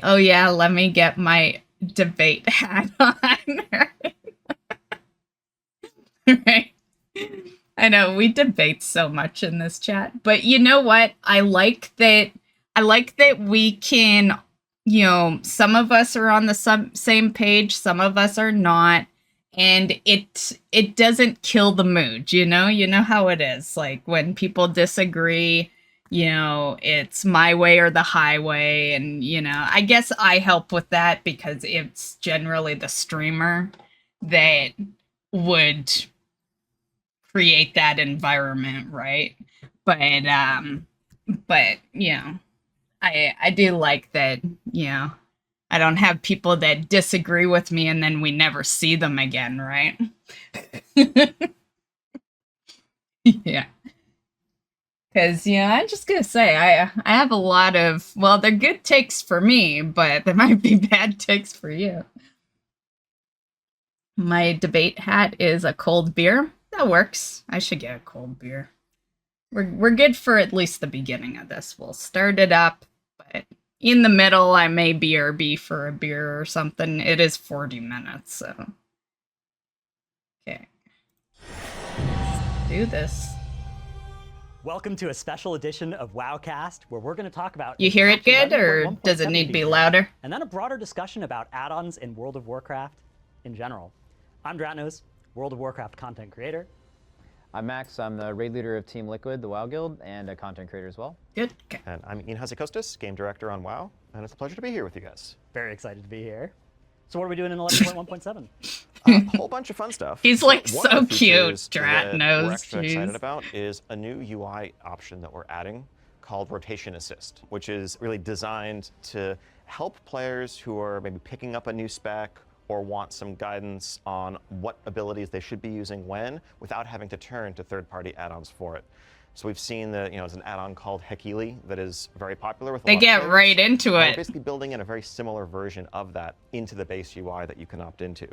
Oh yeah, let me get my debate hat on. Right. I know we debate so much in this chat, but you know what? I like that we can, some of us are on the same page, some of us are not, and it doesn't kill the mood, you know how it is. Like when people disagree, it's my way or the highway, and I guess I help with that because it's generally the streamer that would create that environment, right? But I do like that, I don't have people that disagree with me and then we never see them again, right? Yeah. Because, I'm just going to say, I have a lot of, well, they're good takes for me, but they might be bad takes for you. My debate hat is a cold beer. That works. I should get a cold beer. We're good for at least the beginning of this. We'll start it up, but in the middle, I may BRB for a beer or something. It is 40 minutes, so. Okay. Let's do this. Welcome to a special edition of WoWCast, where we're going to talk about... You hear it good, or does it need to be louder? And then a broader discussion about add-ons in World of Warcraft in general. I'm Dratnos, World of Warcraft content creator. I'm Max. I'm the raid leader of Team Liquid, the WoW Guild, and a content creator as well. Good. Okay. And I'm Ion Hazzikostas, game director on WoW, and it's a pleasure to be here with you guys. Very excited to be here. So what are we doing in 11.1.7? A whole bunch of fun stuff. He's like One so of the cute, features Dratnos. that we're extra excited about is a new UI option that we're adding called Rotation Assist, which is really designed to help players who are maybe picking up a new spec or want some guidance on what abilities they should be using when, without having to turn to third-party add-ons for it. So we've seen that, there's an add-on called Hekili that is very popular with a lot of players. They get right into it. We're basically building in a very similar version of that into the base UI that you can opt into.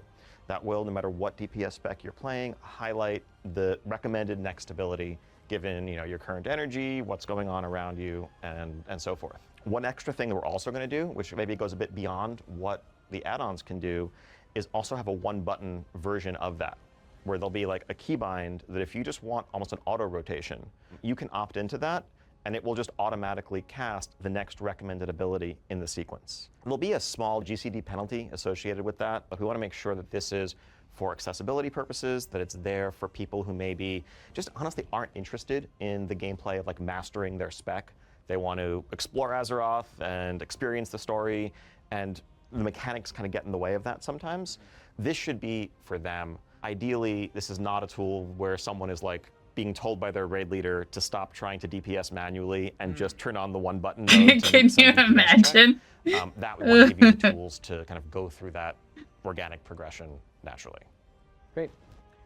That will, no matter what DPS spec you're playing, highlight the recommended next ability given, your current energy, what's going on around you, and so forth. One extra thing that we're also going to do, which maybe goes a bit beyond what the add-ons can do, is also have a one-button version of that, where there'll be like a keybind that if you just want almost an auto rotation, you can opt into that, and it will just automatically cast the next recommended ability in the sequence. There'll be a small GCD penalty associated with that, but we want to make sure that this is for accessibility purposes, that it's there for people who maybe just honestly aren't interested in the gameplay of like mastering their spec. They want to explore Azeroth and experience the story, and the mechanics kind of get in the way of that sometimes. This should be for them. Ideally, this is not a tool where someone is like being told by their raid leader to stop trying to DPS manually and just turn on the one button. Can you imagine? That would want to give you the tools to kind of go through that organic progression naturally. Great.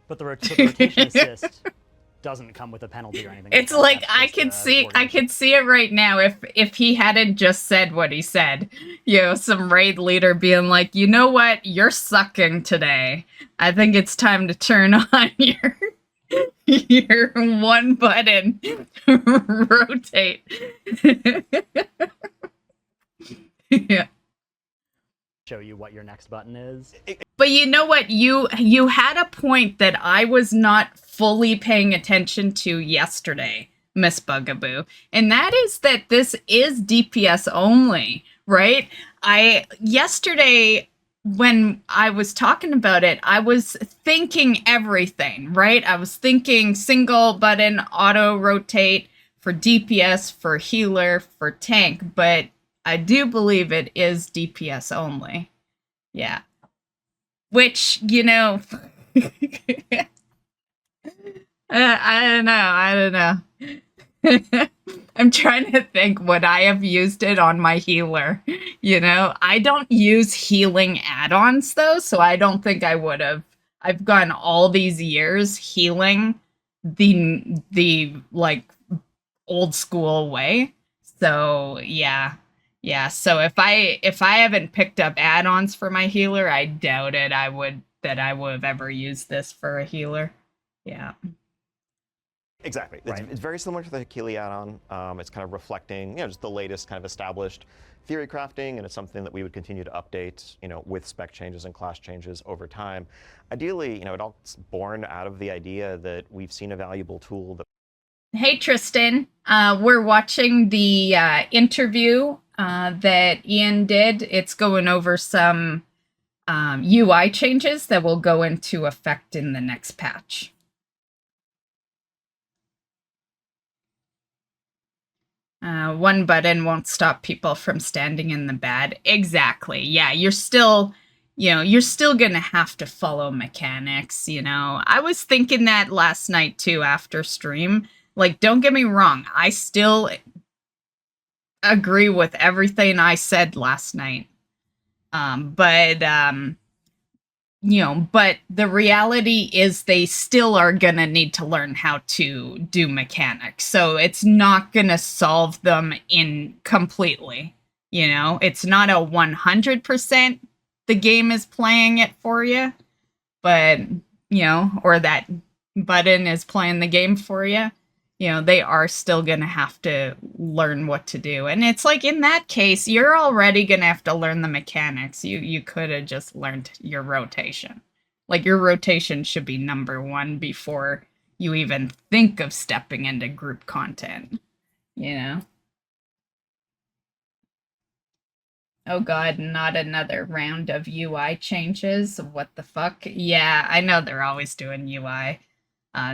But the rotation assist doesn't come with a penalty or anything. It's like I can see it right now if he hadn't just said what he said. Some raid leader being like, you know what, you're sucking today. I think it's time to turn on your one button rotate. Yeah. Show you what your next button is. But you know what? You had a point that I was not fully paying attention to yesterday, Miss Bugaboo. And that is that this is DPS only, right? Yesterday, when I was talking about it, I was thinking everything, right? I was thinking single button auto rotate for DPS, for healer, for tank, but I do believe it is DPS only. Yeah. Which, I don't know. I'm trying to think would I have used it on my healer. I don't use healing add-ons though, so I don't think I would have. I've gone all these years healing the like old school way. So yeah. Yeah, so if I haven't picked up add-ons for my healer, I doubt it I would have ever used this for a healer. Yeah. Exactly. Right. It's very similar to the Healy add-on. It's kind of reflecting, just the latest kind of established theory crafting, and it's something that we would continue to update, with spec changes and class changes over time. Ideally, it all's born out of the idea that we've seen a valuable tool that. Hey, Tristan. We're watching the interview that Ian did. It's going over some UI changes that will go into effect in the next patch. One button won't stop people from standing in the bed. Exactly. Yeah, you're still gonna have to follow mechanics, I was thinking that last night too after stream. Like, don't get me wrong, I still agree with everything I said last night. But the reality is they still are gonna need to learn how to do mechanics. So it's not gonna solve them completely. It's not a 100% the game is playing it for you, but or that button is playing the game for you. They are still going to have to learn what to do. And it's like, in that case, you're already going to have to learn the mechanics. You could have just learned your rotation. Like, your rotation should be number one before you even think of stepping into group content, Oh god, not another round of UI changes. What the fuck? Yeah, I know they're always doing UI.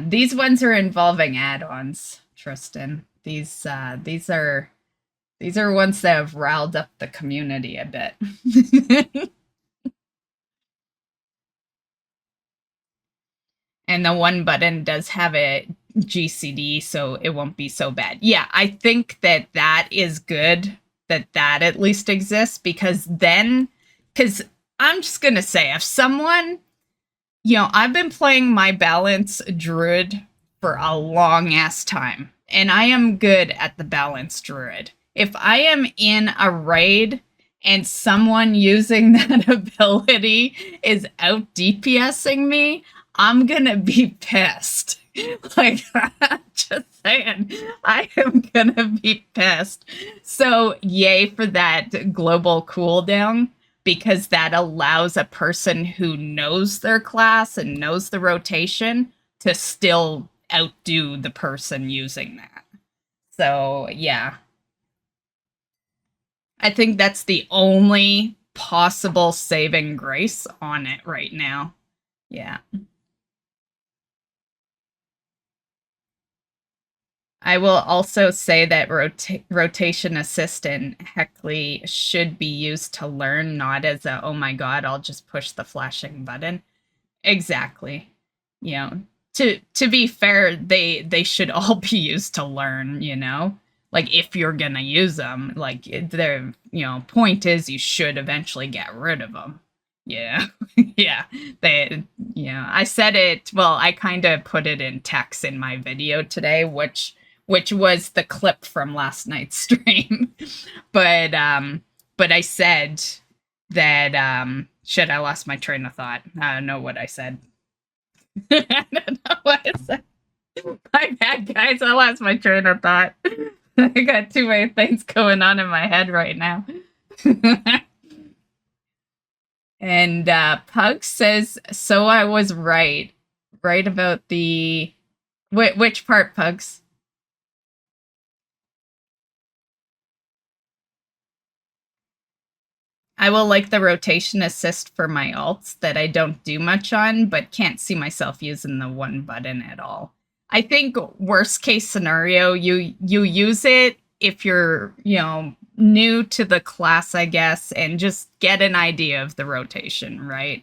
These ones are involving add-ons, Tristan. These are ones that have riled up the community a bit. And the one button does have a GCD, so it won't be so bad. Yeah, I think that is good that at least exists, because I'm just gonna say, if someone, I've been playing my balance druid for a long ass time, and I am good at the balance druid. If I am in a raid and someone using that ability is out DPSing me, I'm gonna be pissed. Like, just saying, I am gonna be pissed. So yay for that global cooldown, because that allows a person who knows their class and knows the rotation to still outdo the person using that. So yeah, I think that's the only possible saving grace on it right now. Yeah. I will also say that rotation assist in Heckley should be used to learn, not as a, oh my god, I'll just push the flashing button. Exactly. To be fair, they should all be used to learn, Like, if you're gonna use them, like, their, point is you should eventually get rid of them. Yeah. Yeah. I said it, well, I kind of put it in text in my video today, which was the clip from last night's stream. But I said that, shit, I lost my train of thought. I don't know what I said. I don't know what I said. My bad, guys. I lost my train of thought. I got too many things going on in my head right now. And Puggs says, so I was right. Right about the... Which part, Puggs? I will like the rotation assist for my alts that I don't do much on, but can't see myself using the one button at all. I think worst case scenario, you use it if you're, new to the class, I guess, and just get an idea of the rotation, right?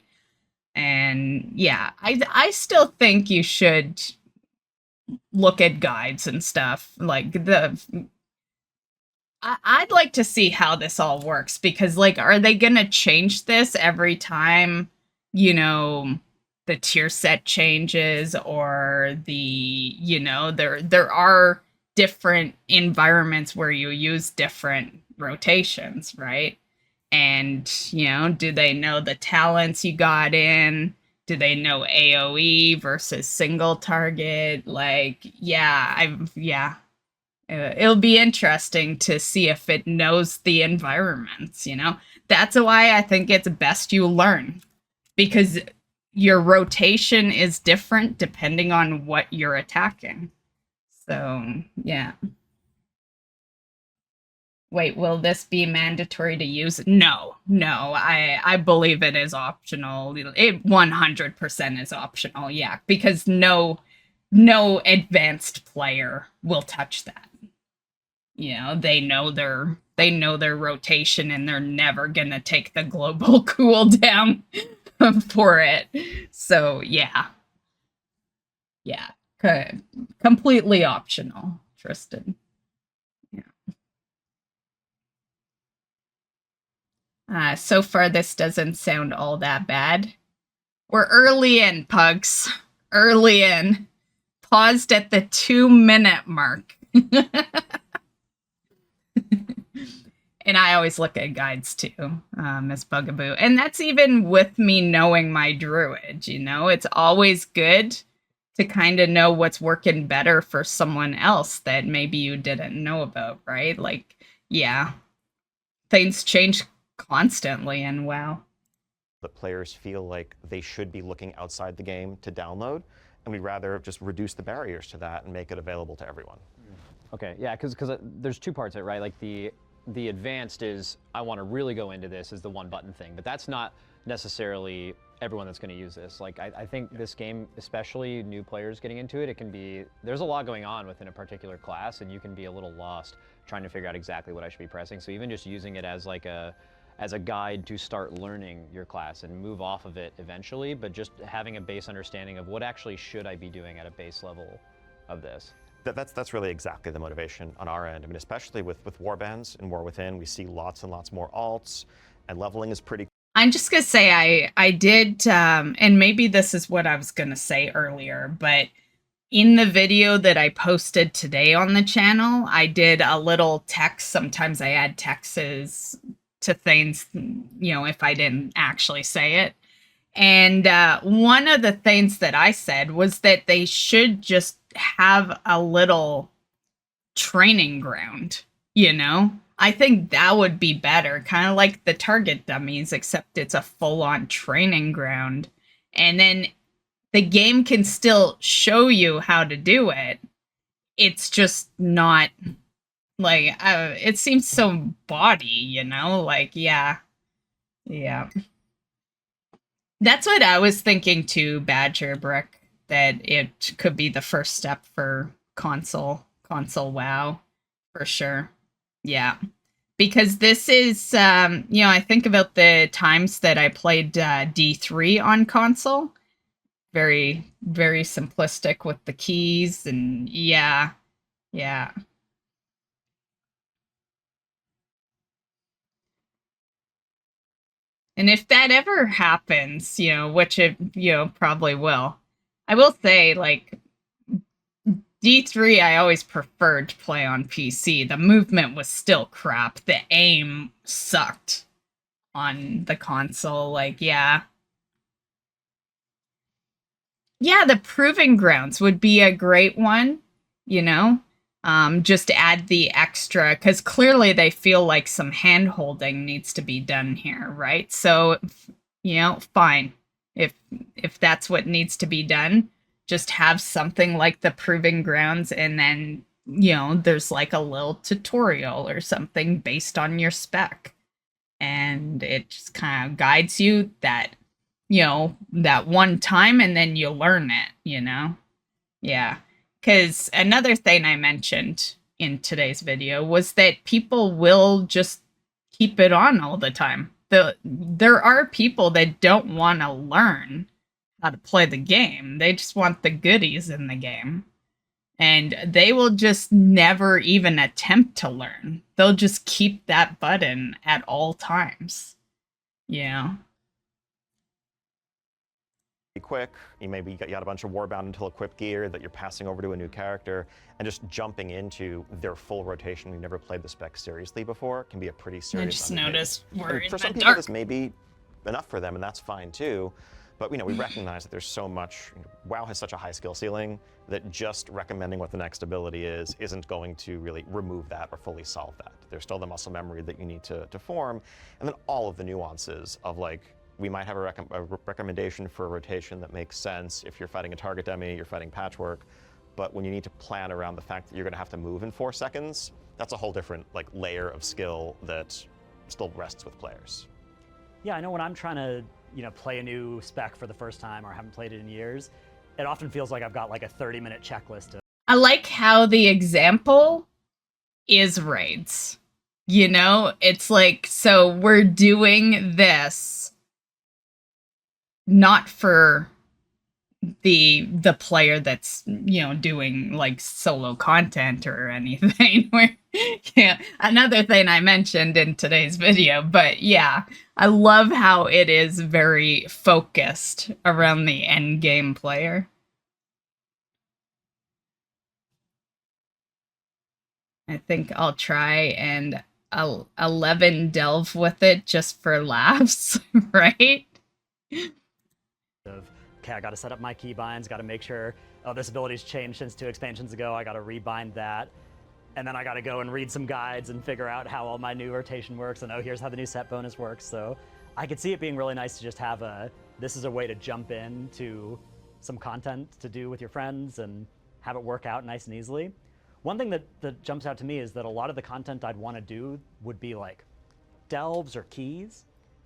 And yeah, I still think you should look at guides and stuff. Like, I'd like to see how this all works, because, like, are they gonna change this every time, the tier set changes, or there are different environments where you use different rotations, right? And, do they know the talents you got in? do they know AoE versus single target? Like, yeah, it'll be interesting to see if it knows the environments, you know? That's why I think it's best you learn, because your rotation is different depending on what you're attacking. So, yeah. Wait, will this be mandatory to use? No, I believe it is optional. It 100% is optional, yeah, because no advanced player will touch that. You know, they know their rotation, and they're never gonna take the global cooldown for it. So yeah, completely optional, Tristan. So far, this doesn't sound all that bad. We're early in, Puggs. Early in. Paused at the 2-minute mark. And I always look at guides too, Miss Bugaboo. And that's even with me knowing my druid, you know? It's always good to kind of know what's working better for someone else that maybe you didn't know about, right? Like, yeah. Things change constantly in WoW. The players feel like they should be looking outside the game to download, and we'd rather just reduce the barriers to that and make it available to everyone. Okay, yeah, because there's two parts of it, right? Like the advanced is, I want to really go into this, is the one button thing, but that's not necessarily everyone that's going to use this. Like, I think this game, especially new players getting into it, there's a lot going on within a particular class, and you can be a little lost trying to figure out exactly what I should be pressing. So even just using it as like as a guide to start learning your class and move off of it eventually, but just having a base understanding of what actually should I be doing at a base level of this. That's really exactly the motivation on our end. I mean, especially with warbands and War Within, we see lots and lots more alts, and leveling is pretty. I'm just gonna say I did, and maybe this is what I was gonna say earlier, but in the video that I posted today on the channel, I did a little text. Sometimes I add texts to things, you know, if I didn't actually say it. And one of the things that I said was that they should just have a little training ground, you know? I think that would be better, kind of like the target dummies, except it's a full-on training ground. And then the game can still show you how to do it. It's just not, like, it seems so body, you know? Like, yeah. That's what I was thinking too, Badger Brick, that it could be the first step for console WoW, for sure. Yeah. Because this is, you know, I think about the times that I played D3 on console. Very, very simplistic with the keys, and yeah. And if that ever happens, you know, which it, you know, probably will, I will say, like, D3, I always preferred to play on PC. The movement was still crap. The aim sucked on the console. Like, yeah. Yeah, the Proving Grounds would be a great one, you know? Just add the extra, because clearly they feel like some hand-holding needs to be done here, right? So, you know, fine. If that's what needs to be done, just have something like the Proving Grounds, and then, you know, there's like a little tutorial or something based on your spec. And it just kind of guides you that, you know, that one time, and then you learn it, you know? Yeah. Because another thing I mentioned in today's video was that people will just keep it on all the time. There are people that don't want to learn how to play the game. They just want the goodies in the game. And they will just never even attempt to learn. They'll just keep that button at all times. Yeah. Quick, you got a bunch of Warbound until equipped gear that you're passing over to a new character, and just jumping into their full rotation. We've never played the spec seriously before. Can be a pretty serious. I just noticed we're in for some the people dark. this may be enough for them, and that's fine too. But we recognize that there's so much, WoW has such a high skill ceiling that just recommending what the next ability is isn't going to really remove that or fully solve that. There's still the muscle memory that you need to form, and then all of the nuances of like, we might have a recommendation for a rotation that makes sense if you're fighting a target demi, you're fighting patchwork, but when you need to plan around the fact that you're going to have to move in 4 seconds, that's a whole different like layer of skill that still rests with players. Yeah, I know when I'm trying to play a new spec for the first time or haven't played it in years, it often feels like I've got like a 30-minute checklist. I like how the example is raids. It's like, so we're doing this not for the player that's doing like solo content or anything. Yeah, another thing I mentioned in today's video, but yeah, I love how it is very focused around the end game player. I think I'll try and 11 delve with it just for laughs, right? Okay, I got to set up my keybinds, got to make sure, oh, this ability's changed since 2 expansions ago, I got to rebind that. And then I got to go and read some guides and figure out how all my new rotation works, and oh, here's how the new set bonus works. So I could see it being really nice to just have this is a way to jump into some content to do with your friends and have it work out nice and easily. One thing that jumps out to me is that a lot of the content I'd want to do would be like delves or keys.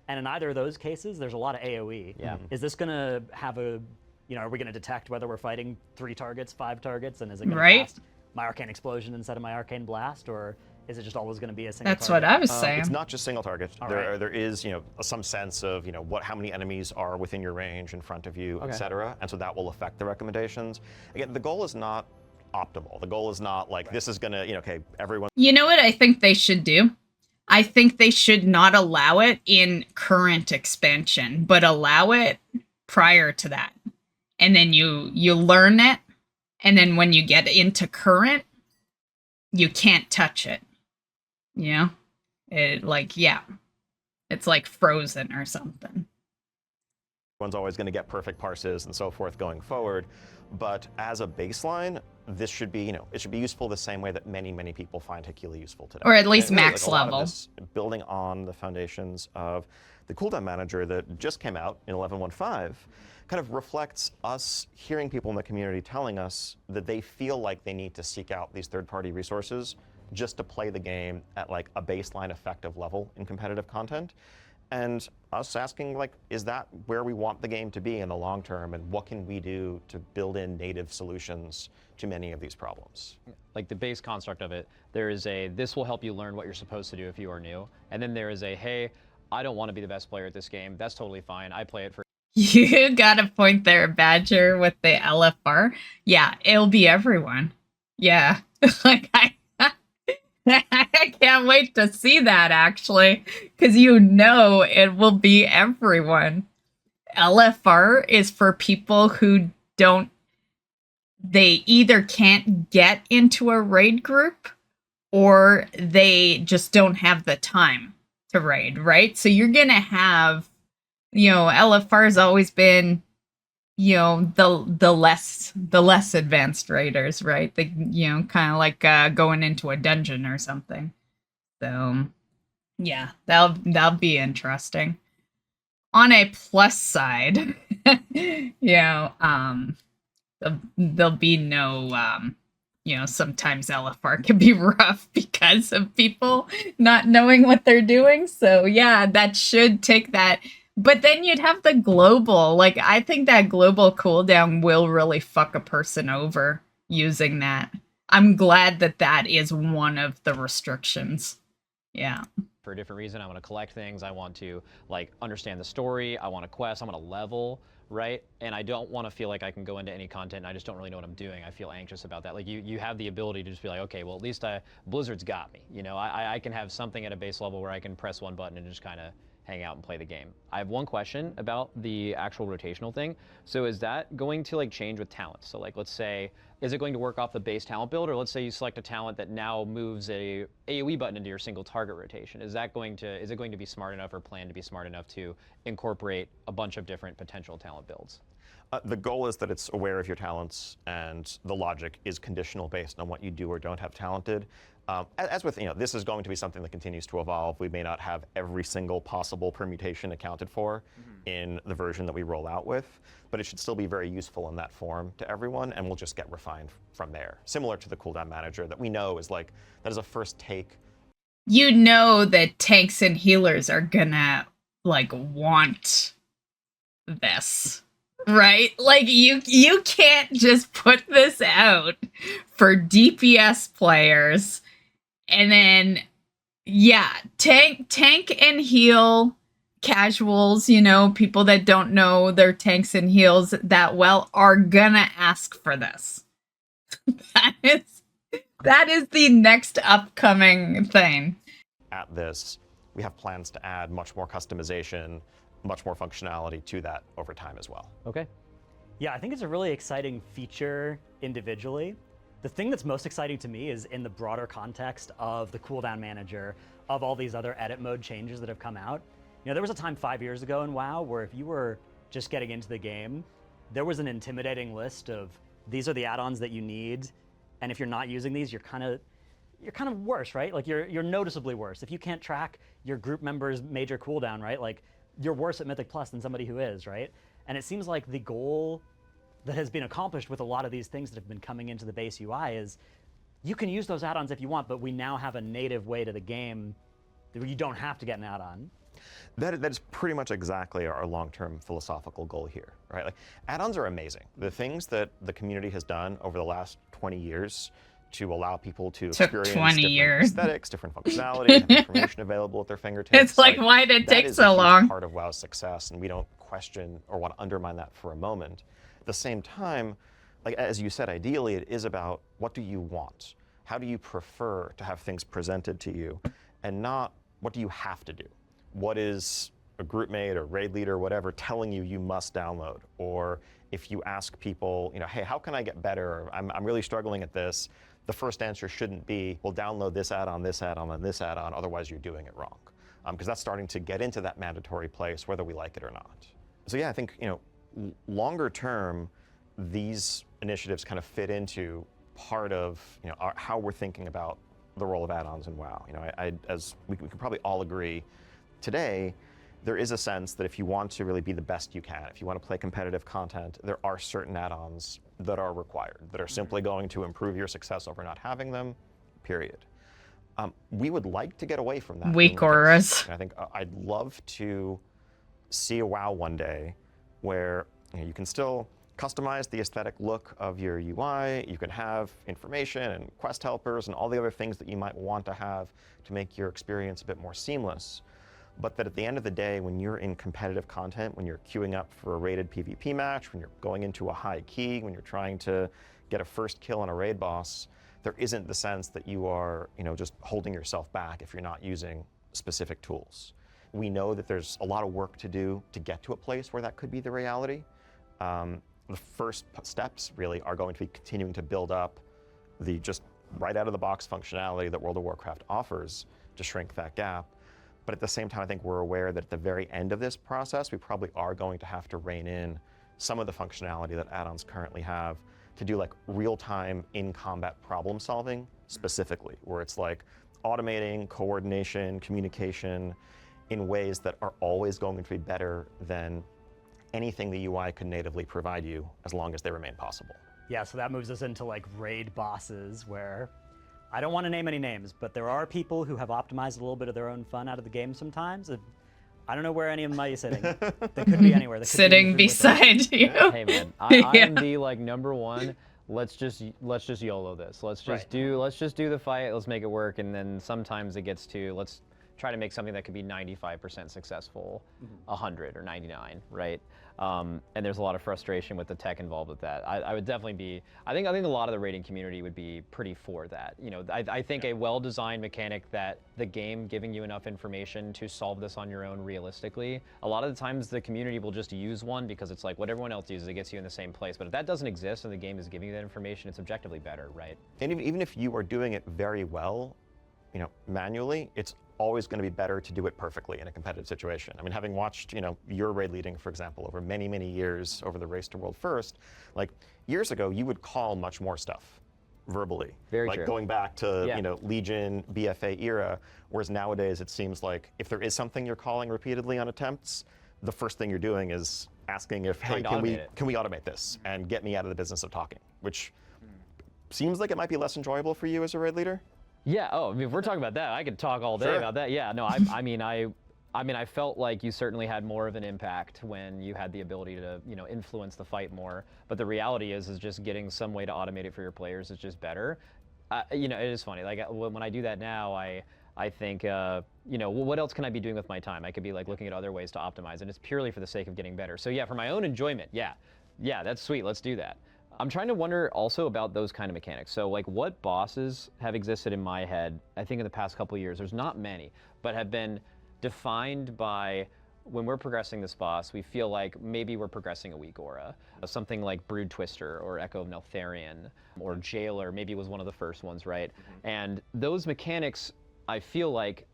And in either of those cases, there's a lot of AoE. Yeah. Is this going to have are we going to detect whether we're fighting 3 targets, 5 targets, and is it going to cast my Arcane Explosion instead of my Arcane Blast, or is it just always going to be a single That's target? what I was saying. It's not just single target. Right. There is, some sense of, how many enemies are within your range, in front of you, etc. And so that will affect the recommendations. Again, the goal is not optimal. The goal is not like, this is going to, okay, everyone. You know what I think they should do? I think they should not allow it in current expansion, but allow it prior to that. And then you learn it, and then when you get into current, you can't touch it. It's like Frozen or something. Everyone's always going to get perfect parses and so forth going forward. But as a baseline, this should be, it should be useful the same way that many, many people find Hakila useful today. Or at least And really, max a lot of level. this, building on the foundations of the cooldown manager that just came out in 11.1.5, kind of reflects us hearing people in the community telling us that they feel like they need to seek out these third-party resources just to play the game at like a baseline effective level in competitive content. And us asking, like, is that where we want the game to be in the long term, and what can we do to build in native solutions to many of these problems? Like the base construct of it, there is this will help you learn what you're supposed to do if you are new. And then there is hey, I don't want to be the best player at this game. That's totally fine. I play it for. You got a point there, Badger, with the LFR. Yeah, it'll be everyone. Yeah. Like, I can't wait to see that, actually, because it will be everyone. LFR is for people who they either can't get into a raid group or they just don't have the time to raid, right? So you're going to have, LFR has always been, the less advanced raiders, right? The, kind of like going into a dungeon or something. So, yeah, that'll be interesting. On a plus side, there'll be no, sometimes LFR can be rough because of people not knowing what they're doing. So, yeah, that should take that. But then you'd have the global. Like, I think that global cooldown will really fuck a person over using that. I'm glad that is one of the restrictions. Yeah. For a different reason, I want to collect things. I want to, like, understand the story. I want to quest. I want to level, right? And I don't want to feel like I can go into any content and I just don't really know what I'm doing. I feel anxious about that. Like, you have the ability to just be like, okay, well, at least Blizzard's got me. I can have something at a base level where I can press one button and just kind of hang out and play the game. I have one question about the actual rotational thing. So is that going to like change with talents? So like, let's say, is it going to work off the base talent build, or let's say you select a talent that now moves a AoE button into your single target rotation? Is it going to be smart enough or planned to be smart enough to incorporate a bunch of different potential talent builds? The goal is that it's aware of your talents, and the logic is conditional based on what you do or don't have talented. As with, this is going to be something that continues to evolve. We may not have every single possible permutation accounted for in the version that we roll out with, but it should still be very useful in that form to everyone, and we'll just get refined from there. Similar to the cooldown manager that we know is like, that is a first take. You know that tanks and healers are gonna, like, want this. Right? Like, you can't just put this out for DPS players and then, yeah, tank and heal casuals, people that don't know their tanks and heals that well are gonna ask for this. That is the next upcoming thing. At this, we have plans to add much more customization, much more functionality to that over time as well. Okay. Yeah, I think it's a really exciting feature individually. The thing that's most exciting to me is in the broader context of the cooldown manager, of all these other edit mode changes that have come out. There was a time 5 years ago in WoW where if you were just getting into the game, there was an intimidating list of these are the add-ons that you need, and if you're not using these, you're kind of worse, right? Like you're noticeably worse. If you can't track your group member's major cooldown, right? Like you're worse at Mythic Plus than somebody who is, right? And it seems like the goal that has been accomplished with a lot of these things that have been coming into the base UI is you can use those add-ons if you want, but we now have a native way to the game where you don't have to get an add-on. That is pretty much exactly our long-term philosophical goal here, right? Like, add-ons are amazing. The things that the community has done over the last 20 years to allow people to experience different aesthetics, different functionality, have information available at their fingertips. It's like why did it take so long? That is a huge part of WoW's success, and we don't question or want to undermine that for a moment. At the same time, like as you said, ideally it is about what do you want? How do you prefer to have things presented to you, and not what do you have to do? What is a group mate or raid leader or whatever telling you you must download? Or if you ask people, hey, how can I get better? I'm really struggling at this. The first answer shouldn't be, well, download this add-on, this add-on, and this add-on, otherwise you're doing it wrong. Because that's starting to get into that mandatory place, whether we like it or not. So yeah, I think, longer term, these initiatives kind of fit into part of, how we're thinking about the role of add-ons in WoW. As we can probably all agree, today, there is a sense that if you want to really be the best you can, if you want to play competitive content, there are certain add-ons that are required, that are simply going to improve your success over not having them, period. We would like to get away from that. Weak auras. I think I'd love to see a WoW one day where you can still customize the aesthetic look of your UI, you can have information and quest helpers and all the other things that you might want to have to make your experience a bit more seamless. But that at the end of the day, when you're in competitive content, when you're queuing up for a rated PvP match, when you're going into a high key, when you're trying to get a first kill on a raid boss, there isn't the sense that you are, just holding yourself back if you're not using specific tools. We know that there's a lot of work to do to get to a place where that could be the reality. The first steps really are going to be continuing to build up the just right out of the box functionality that World of Warcraft offers to shrink that gap. But at the same time, I think we're aware that at the very end of this process, we probably are going to have to rein in some of the functionality that add-ons currently have to do like real-time in-combat problem solving specifically, where it's like automating coordination, communication in ways that are always going to be better than anything the UI could natively provide you as long as they remain possible. Yeah, so that moves us into like raid bosses where I don't want to name any names, but there are people who have optimized a little bit of their own fun out of the game sometimes. I don't know where any of them might be sitting. They could be anywhere. They could sitting be beside you. Hey man, I am the number one. Let's just YOLO this. Let's just do the fight. Let's make it work. And then sometimes it gets to let's try to make something that could be 95% successful, 100 or 99, right? And there's a lot of frustration with the tech involved with that. I would definitely be, I think a lot of the raiding community would be pretty for that. You know, I think a well-designed mechanic that the game giving you enough information to solve this on your own realistically, a lot of the times the community will just use one because it's like what everyone else uses, it gets you in the same place. But if that doesn't exist and the game is giving you that information, it's objectively better, right? And even if you are doing it very well, you know, manually, it's always going to be better to do it perfectly in a competitive situation. I mean, having watched, you know, your raid leading, for example, over many, many years over the race to world first, like years ago, you would call much more stuff verbally. Very like true. going back to, you know, Legion, BFA era, whereas nowadays it seems like if there is something you're calling repeatedly on attempts, the first thing you're doing is asking if, hey, can we automate this and get me out of the business of talking, which seems like it might be less enjoyable for you as a raid leader. Yeah. Oh, I mean, if we're talking about that, I could talk all day Sure. about that. Yeah. No. I felt like you certainly had more of an impact when you had the ability to, you know, influence the fight more. But the reality is just getting some way to automate it for your players is just better. You know, it is funny. Like when I do that now, I think, you know, well, what else can I be doing with my time? I could be like looking at other ways to optimize, and it's purely for the sake of getting better. So yeah, for my own enjoyment, yeah, that's sweet. Let's do that. I'm trying to wonder also about those kind of mechanics. So like what bosses have existed in my head, I think in the past couple of years, there's not many, but have been defined by when we're progressing this boss, we feel like maybe we're progressing a weak aura. Something like Brood Twister or Echo of Neltharion or Jailer maybe was one of the first ones, right? And those mechanics, I feel like,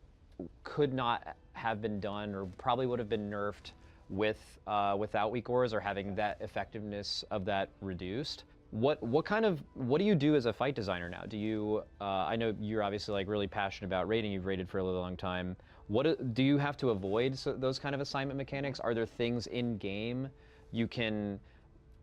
could not have been done or probably would have been nerfed without weak auras or having that effectiveness of that reduced. What do you do as a fight designer now? Do you I know you're obviously like really passionate about raiding. You've raided for a really long time. What do you have to avoid those kind of assignment mechanics? Are there things in game you can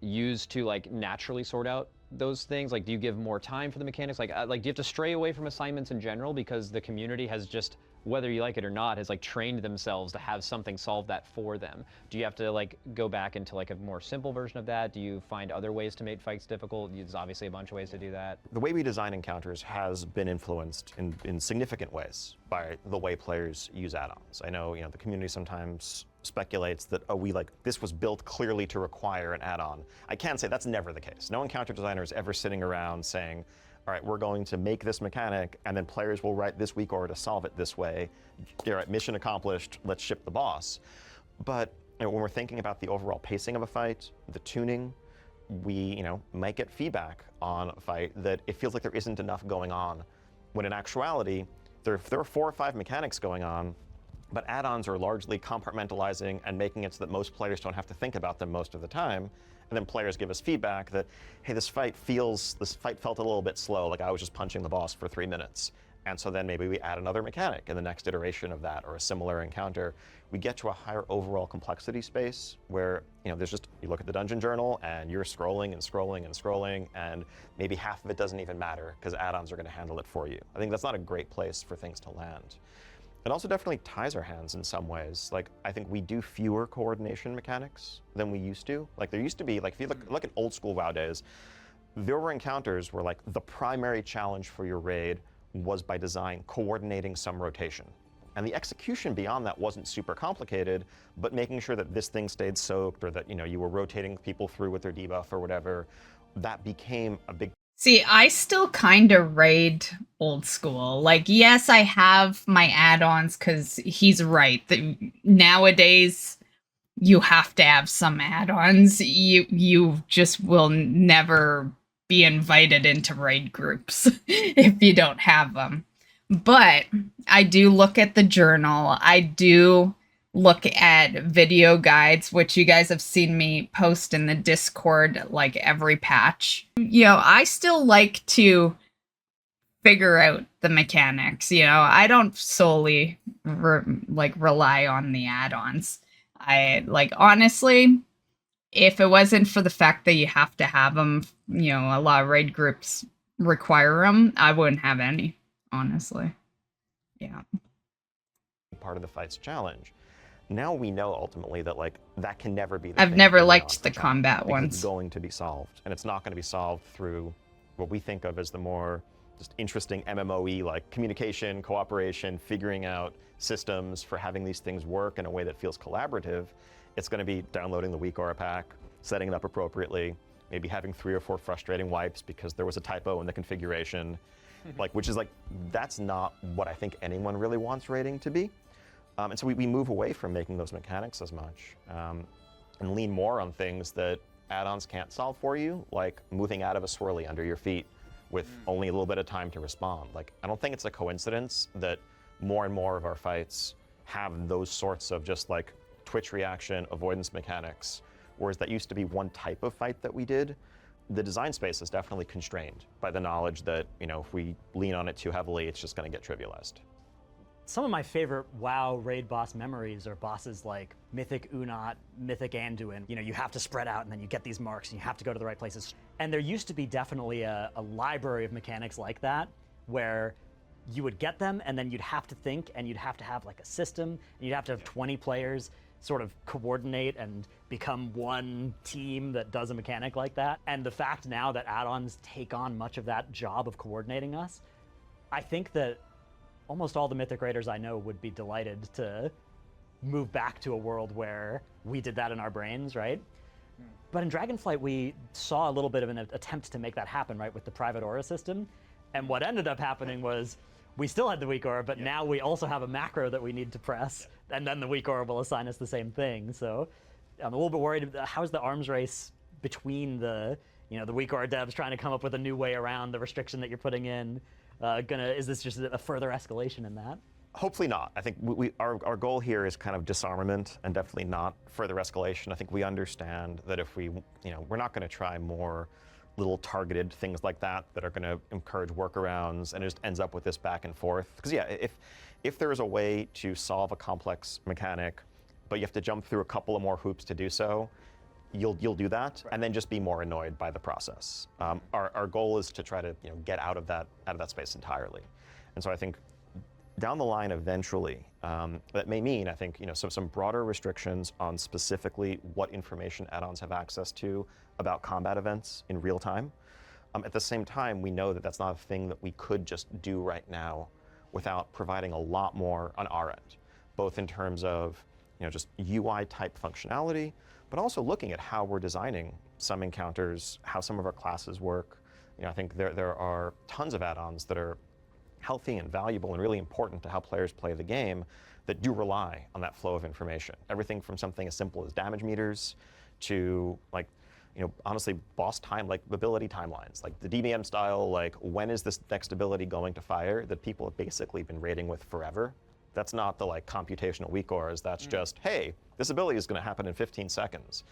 use to like naturally sort out those things? Like, do you give more time for the mechanics? Like do you have to stray away from assignments in general because the community has just, whether you like it or not, has like trained themselves to have something solve that for them? Do you have to like go back into like a more simple version of that? Do you find other ways to make fights difficult? There's obviously a bunch of ways to do that. The way we design encounters has been influenced in significant ways by the way players use add-ons. I know, you know, the community sometimes speculates that, oh, this was built clearly to require an add-on. I can say that's never the case. No encounter designer is ever sitting around saying, all right, we're going to make this mechanic, and then players will write this weak aura to solve it this way. All right, mission accomplished, let's ship the boss. But you know, when we're thinking about the overall pacing of a fight, the tuning, we, you know, might get feedback on a fight that it feels like there isn't enough going on, when in actuality, there are 4 or 5 mechanics going on, but add-ons are largely compartmentalizing and making it so that most players don't have to think about them most of the time. And then players give us feedback that, hey, this fight felt a little bit slow, like I was just punching the boss for 3 minutes. And so then maybe we add another mechanic in the next iteration of that or a similar encounter. We get to a higher overall complexity space where, you know, there's just, you look at the dungeon journal and you're scrolling and scrolling and scrolling, and maybe half of it doesn't even matter because add-ons are going to handle it for you. I think that's not a great place for things to land. It also definitely ties our hands in some ways. Like, I think we do fewer coordination mechanics than we used to. Like, there used to be, like, if you look at old school WoW days, there were encounters where, like, the primary challenge for your raid was by design coordinating some rotation. And the execution beyond that wasn't super complicated, but making sure that this thing stayed soaked or that, you know, you were rotating people through with their debuff or whatever, that became a big. See, I still kind of raid old school. Like, yes, I have my add-ons because he's right. Nowadays, you have to have some add-ons. You just will never be invited into raid groups if you don't have them. But I do look at the journal. I do look at video guides, which you guys have seen me post in the Discord like every patch. You know, I still like to figure out the mechanics. You know, I don't solely rely on the add-ons. I like, honestly, if it wasn't for the fact that you have to have them, you know, a lot of raid groups require them, I wouldn't have any, honestly. Yeah. Part of the fight's challenge. Now we know ultimately that, like, that can never be the I've thing never early on liked for the challenge, combat because ones. It's going to be solved, and it's not going to be solved through what we think of as the more just interesting MMOE, like communication, cooperation, figuring out systems for having these things work in a way that feels collaborative. It's going to be downloading the weak aura pack, setting it up appropriately, maybe having 3 or 4 frustrating wipes because there was a typo in the configuration, which is that's not what I think anyone really wants raiding to be. And so we move away from making those mechanics as much and lean more on things that add-ons can't solve for you, like moving out of a swirly under your feet with only a little bit of time to respond. I don't think it's a coincidence that more and more of our fights have those sorts of just twitch reaction, avoidance mechanics, whereas that used to be one type of fight that we did. The design space is definitely constrained by the knowledge that, if we lean on it too heavily, it's just going to get trivialized. Some of my favorite WoW raid boss memories are bosses like Mythic Unat, Mythic Anduin. You have to spread out and then you get these marks and you have to go to the right places. And there used to be definitely a library of mechanics like that where you would get them and then you'd have to think and you'd have to have a system and you'd have to have 20 players sort of coordinate and become one team that does a mechanic like that. And the fact now that add-ons take on much of that job of coordinating us, I think that almost all the Mythic Raiders I know would be delighted to move back to a world where we did that in our brains, right? But in Dragonflight, we saw a little bit of an attempt to make that happen, right, with the private aura system. And what ended up happening was we still had the weak aura, but now we also have a macro that we need to press, and then the weak aura will assign us the same thing. So I'm a little bit worried. How's the arms race between the weak aura devs trying to come up with a new way around the restriction that you're putting in? Is this just a further escalation in that? Hopefully not. I think our goal here is kind of disarmament and definitely not further escalation. I think we understand that if we're not going to try more little targeted things like that are going to encourage workarounds, and it just ends up with this back and forth. Because if there is a way to solve a complex mechanic, but you have to jump through a couple of more hoops to do so, you'll do that, right, and then just be more annoyed by the process. Our goal is to try to get out of that space entirely. And so I think down the line eventually, that may mean, I think, some broader restrictions on specifically what information add-ons have access to about combat events in real time. At the same time, we know that that's not a thing that we could just do right now without providing a lot more on our end, both in terms of just UI type functionality, but also looking at how we're designing some encounters, how some of our classes work. I think there are tons of add-ons that are healthy and valuable and really important to how players play the game that do rely on that flow of information. Everything from something as simple as damage meters to honestly boss time, ability timelines, the DBM style, when is this next ability going to fire that people have basically been raiding with forever. That's not the computational weak auras. That's just, hey, this ability is going to happen in 15 seconds.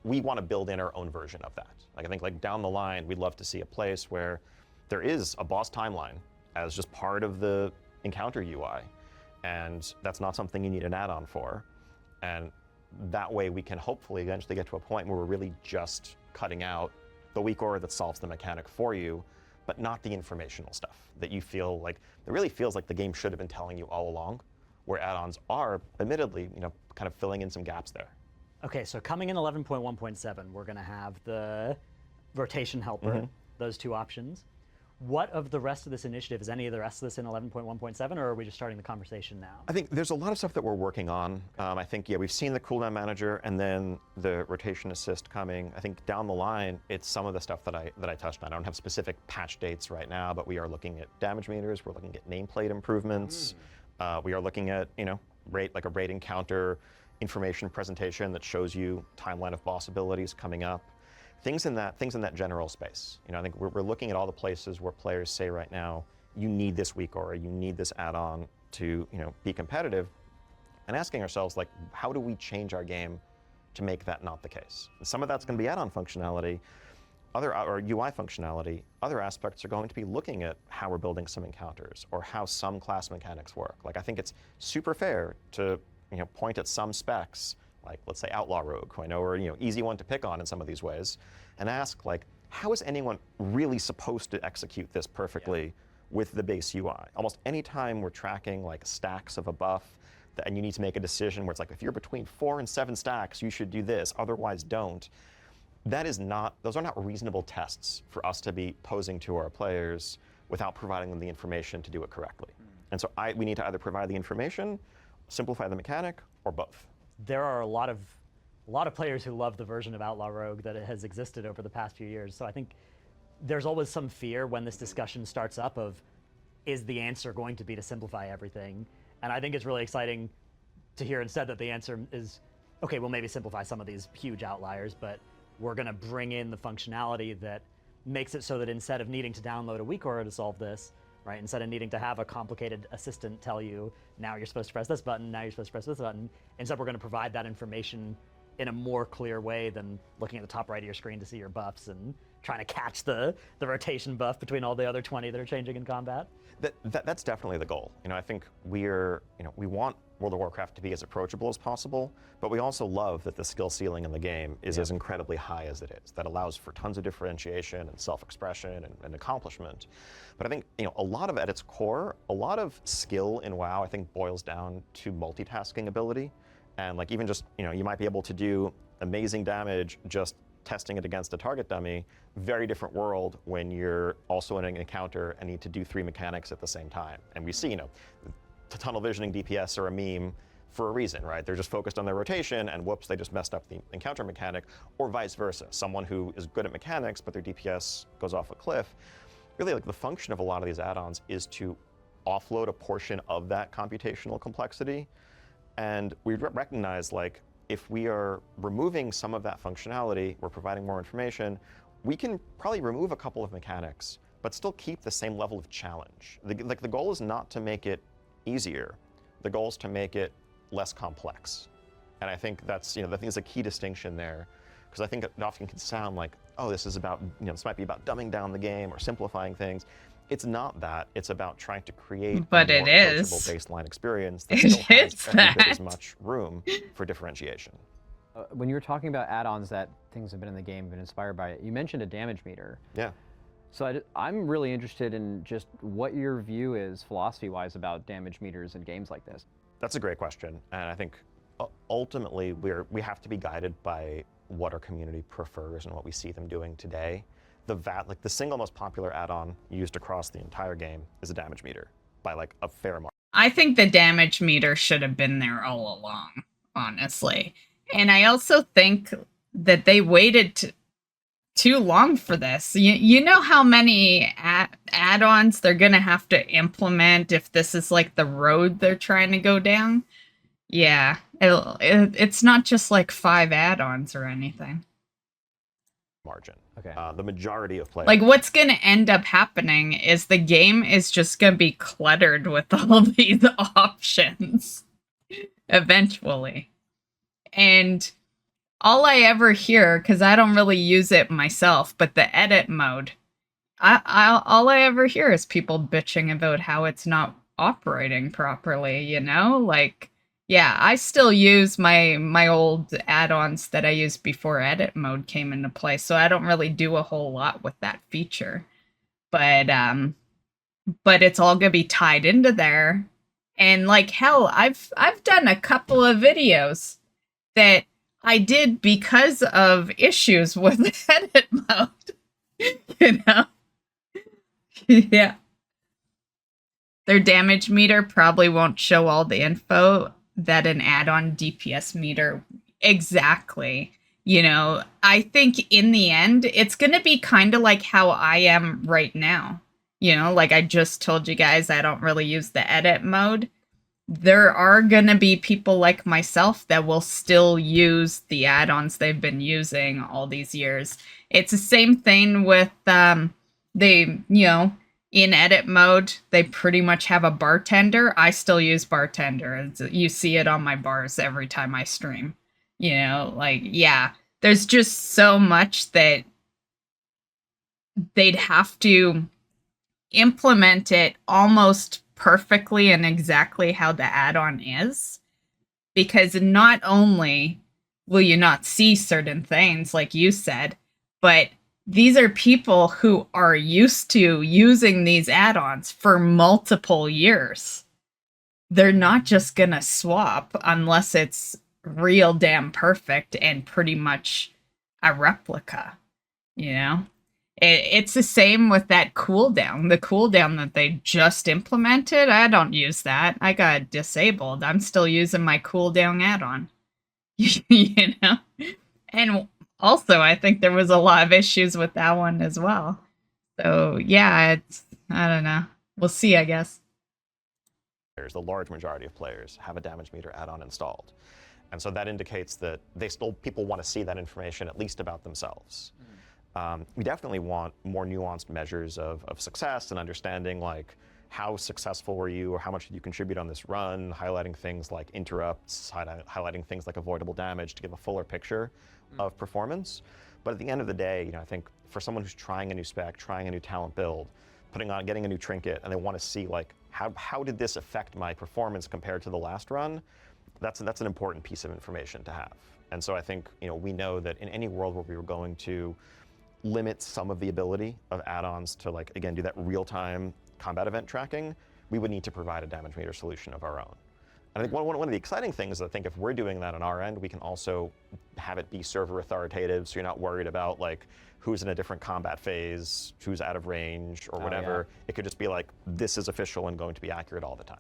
We want to build in our own version of that. I think down the line, we'd love to see a place where there is a boss timeline as just part of the encounter UI, and that's not something you need an add-on for. And that way we can hopefully eventually get to a point where we're really just cutting out the weak aura that solves the mechanic for you, but not the informational stuff that you feel that really feels like the game should have been telling you all along, where add-ons are admittedly, kind of filling in some gaps there. Okay, so coming in 11.1.7, we're going to have the rotation helper, those two options. What of the rest of this initiative, is any of the rest of this in 11.1.7, or are we just starting the conversation now? I think there's a lot of stuff that we're working on. I think, we've seen the cooldown manager and then the rotation assist coming. I think down the line, it's some of the stuff that I touched on. I don't have specific patch dates right now, but we are looking at damage meters. We're looking at nameplate improvements. We are looking at, a raid encounter information presentation that shows you timeline of boss abilities coming up. Things in that general space. I think we're looking at all the places where players say right now, you need this weak aura, you need this add-on to be competitive, and asking ourselves how do we change our game to make that not the case? And some of that's going to be add-on functionality, or UI functionality. Other aspects are going to be looking at how we're building some encounters or how some class mechanics work. I think it's super fair to point at some specs, let's say Outlaw Rogue, who I know are easy one to pick on in some of these ways, and ask how is anyone really supposed to execute this perfectly with the base UI? Almost any time we're tracking stacks of a buff, and you need to make a decision where it's if you're between 4 and 7 stacks, you should do this, otherwise don't. Those are not reasonable tests for us to be posing to our players without providing them the information to do it correctly. And so we need to either provide the information, simplify the mechanic, or both. There are a lot of a lot of players who love the version of Outlaw Rogue that it has existed over the past few years. So I think there's always some fear when this discussion starts up of, is the answer going to be to simplify everything? And I think it's really exciting to hear instead that the answer is, okay, we'll maybe simplify some of these huge outliers, but we're going to bring in the functionality that makes it so that instead of needing to download a weak order to solve this, right, instead of needing to have a complicated assistant tell you, now you're supposed to press this button, now you're supposed to press this button, instead we're going to provide that information in a more clear way than looking at the top right of your screen to see your buffs and trying to catch the rotation buff between all the other 20 that are changing in combat. That's definitely the goal. I think we want World of Warcraft to be as approachable as possible, but we also love that the skill ceiling in the game is as incredibly high as it is. That allows for tons of differentiation and self-expression and accomplishment. But I think, a lot of, at its core, a lot of skill in WoW, I think, boils down to multitasking ability. And like even just, you might be able to do amazing damage just testing it against a target dummy. Very different world when you're also in an encounter and need to do 3 mechanics at the same time. And we see, tunnel visioning DPS are a meme for a reason, right? They're just focused on their rotation and whoops, they just messed up the encounter mechanic, or vice versa. Someone who is good at mechanics, but their DPS goes off a cliff. Really, like the function of a lot of these add-ons is to offload a portion of that computational complexity. And we recognize, like, if we are removing some of that functionality, we're providing more information, we can probably remove a couple of mechanics, but still keep the same level of challenge. The goal is not to make it easier. The goal is to make it less complex. And I think that's, I think is a key distinction there, because I think it often can sound like, oh, this is about, this might be about dumbing down the game or simplifying things. It's not that. It's about trying to create a more approachable baseline experience that still has every bit as much room for differentiation. When you were talking about add-ons that things have been in the game, been inspired by it, you mentioned a damage meter. Yeah. So I'm really interested in just what your view is, philosophy-wise, about damage meters in games like this. That's a great question, and I think ultimately we have to be guided by what our community prefers and what we see them doing today. The single most popular add-on used across the entire game is a damage meter by like a fair margin. I think the damage meter should have been there all along, honestly. And I also think that they waited too long for this. You know how many add-ons they're going to have to implement if this is like the road they're trying to go down? Yeah, it's not just like 5 add-ons or anything. Margin. Okay. The majority of players. Like, what's going to end up happening is the game is just going to be cluttered with all these options eventually. And all I ever hear, because I don't really use it myself, but the edit mode, all I ever hear is people bitching about how it's not operating properly, Like, yeah, I still use my old add-ons that I used before edit mode came into play, so I don't really do a whole lot with that feature. But it's all gonna be tied into there. And like hell, I've done a couple of videos that I did because of issues with edit mode. Yeah. Their damage meter probably won't show all the info that an add-on DPS meter exactly. I think in the end, it's going to be kind of like how I am right now. Like I just told you guys, I don't really use the edit mode. There are going to be people like myself that will still use the add-ons they've been using all these years. It's the same thing with in edit mode, they pretty much have a bartender. I still use bartender. You see it on my bars every time I stream. Yeah, there's just so much that they'd have to implement it almost perfectly and exactly how the add-on is. Because not only will you not see certain things, like you said, but these are people who are used to using these add-ons for multiple years. They're not just gonna swap unless it's real damn perfect and pretty much a replica, It's the same with that cooldown. The cooldown that they just implemented, I don't use that. I got it disabled. I'm still using my cooldown add-on. you know? And also, I think there was a lot of issues with that one as well. So, yeah, I don't know. We'll see, I guess. The large majority of players have a damage meter add-on installed. And so that indicates that people want to see that information, at least about themselves. We definitely want more nuanced measures of success and understanding, like how successful were you, or how much did you contribute on this run, highlighting things like interrupts, highlighting things like avoidable damage to give a fuller picture of performance. But at the end of the day, I think for someone who's trying a new spec, trying a new talent build, getting a new trinket, and they want to see like how did this affect my performance compared to the last run, that's an important piece of information to have. And so I think we know that in any world where we were going to limit some of the ability of add-ons to, like, again, do that real-time combat event tracking, we would need to provide a damage meter solution of our own. And I think one of the exciting things is, I think if we're doing that on our end, we can also have it be server authoritative, so you're not worried about like who's in a different combat phase, who's out of range, or whatever. Yeah. It could just be like, this is official and going to be accurate all the time.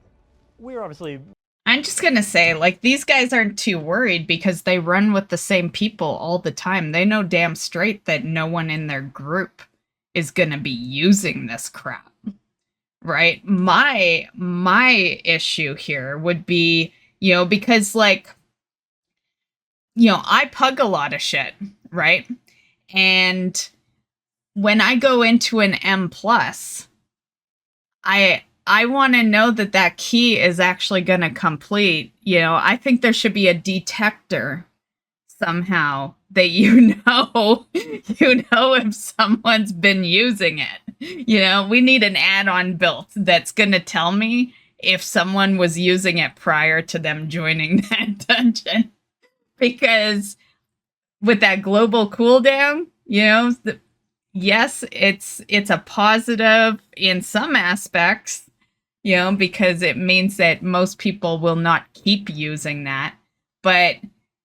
We're obviously... I'm just going to say, like, these guys aren't too worried because they run with the same people all the time. They know damn straight that no one in their group is going to be using this crap, right? My issue here would be, because, like, I pug a lot of shit, right? And when I go into an M+, I want to know that key is actually going to complete. I think there should be a detector somehow that know if someone's been using it. We need an add-on built that's going to tell me if someone was using it prior to them joining that dungeon. Because with that global cooldown, yes, it's a positive in some aspects, because it means that most people will not keep using that. But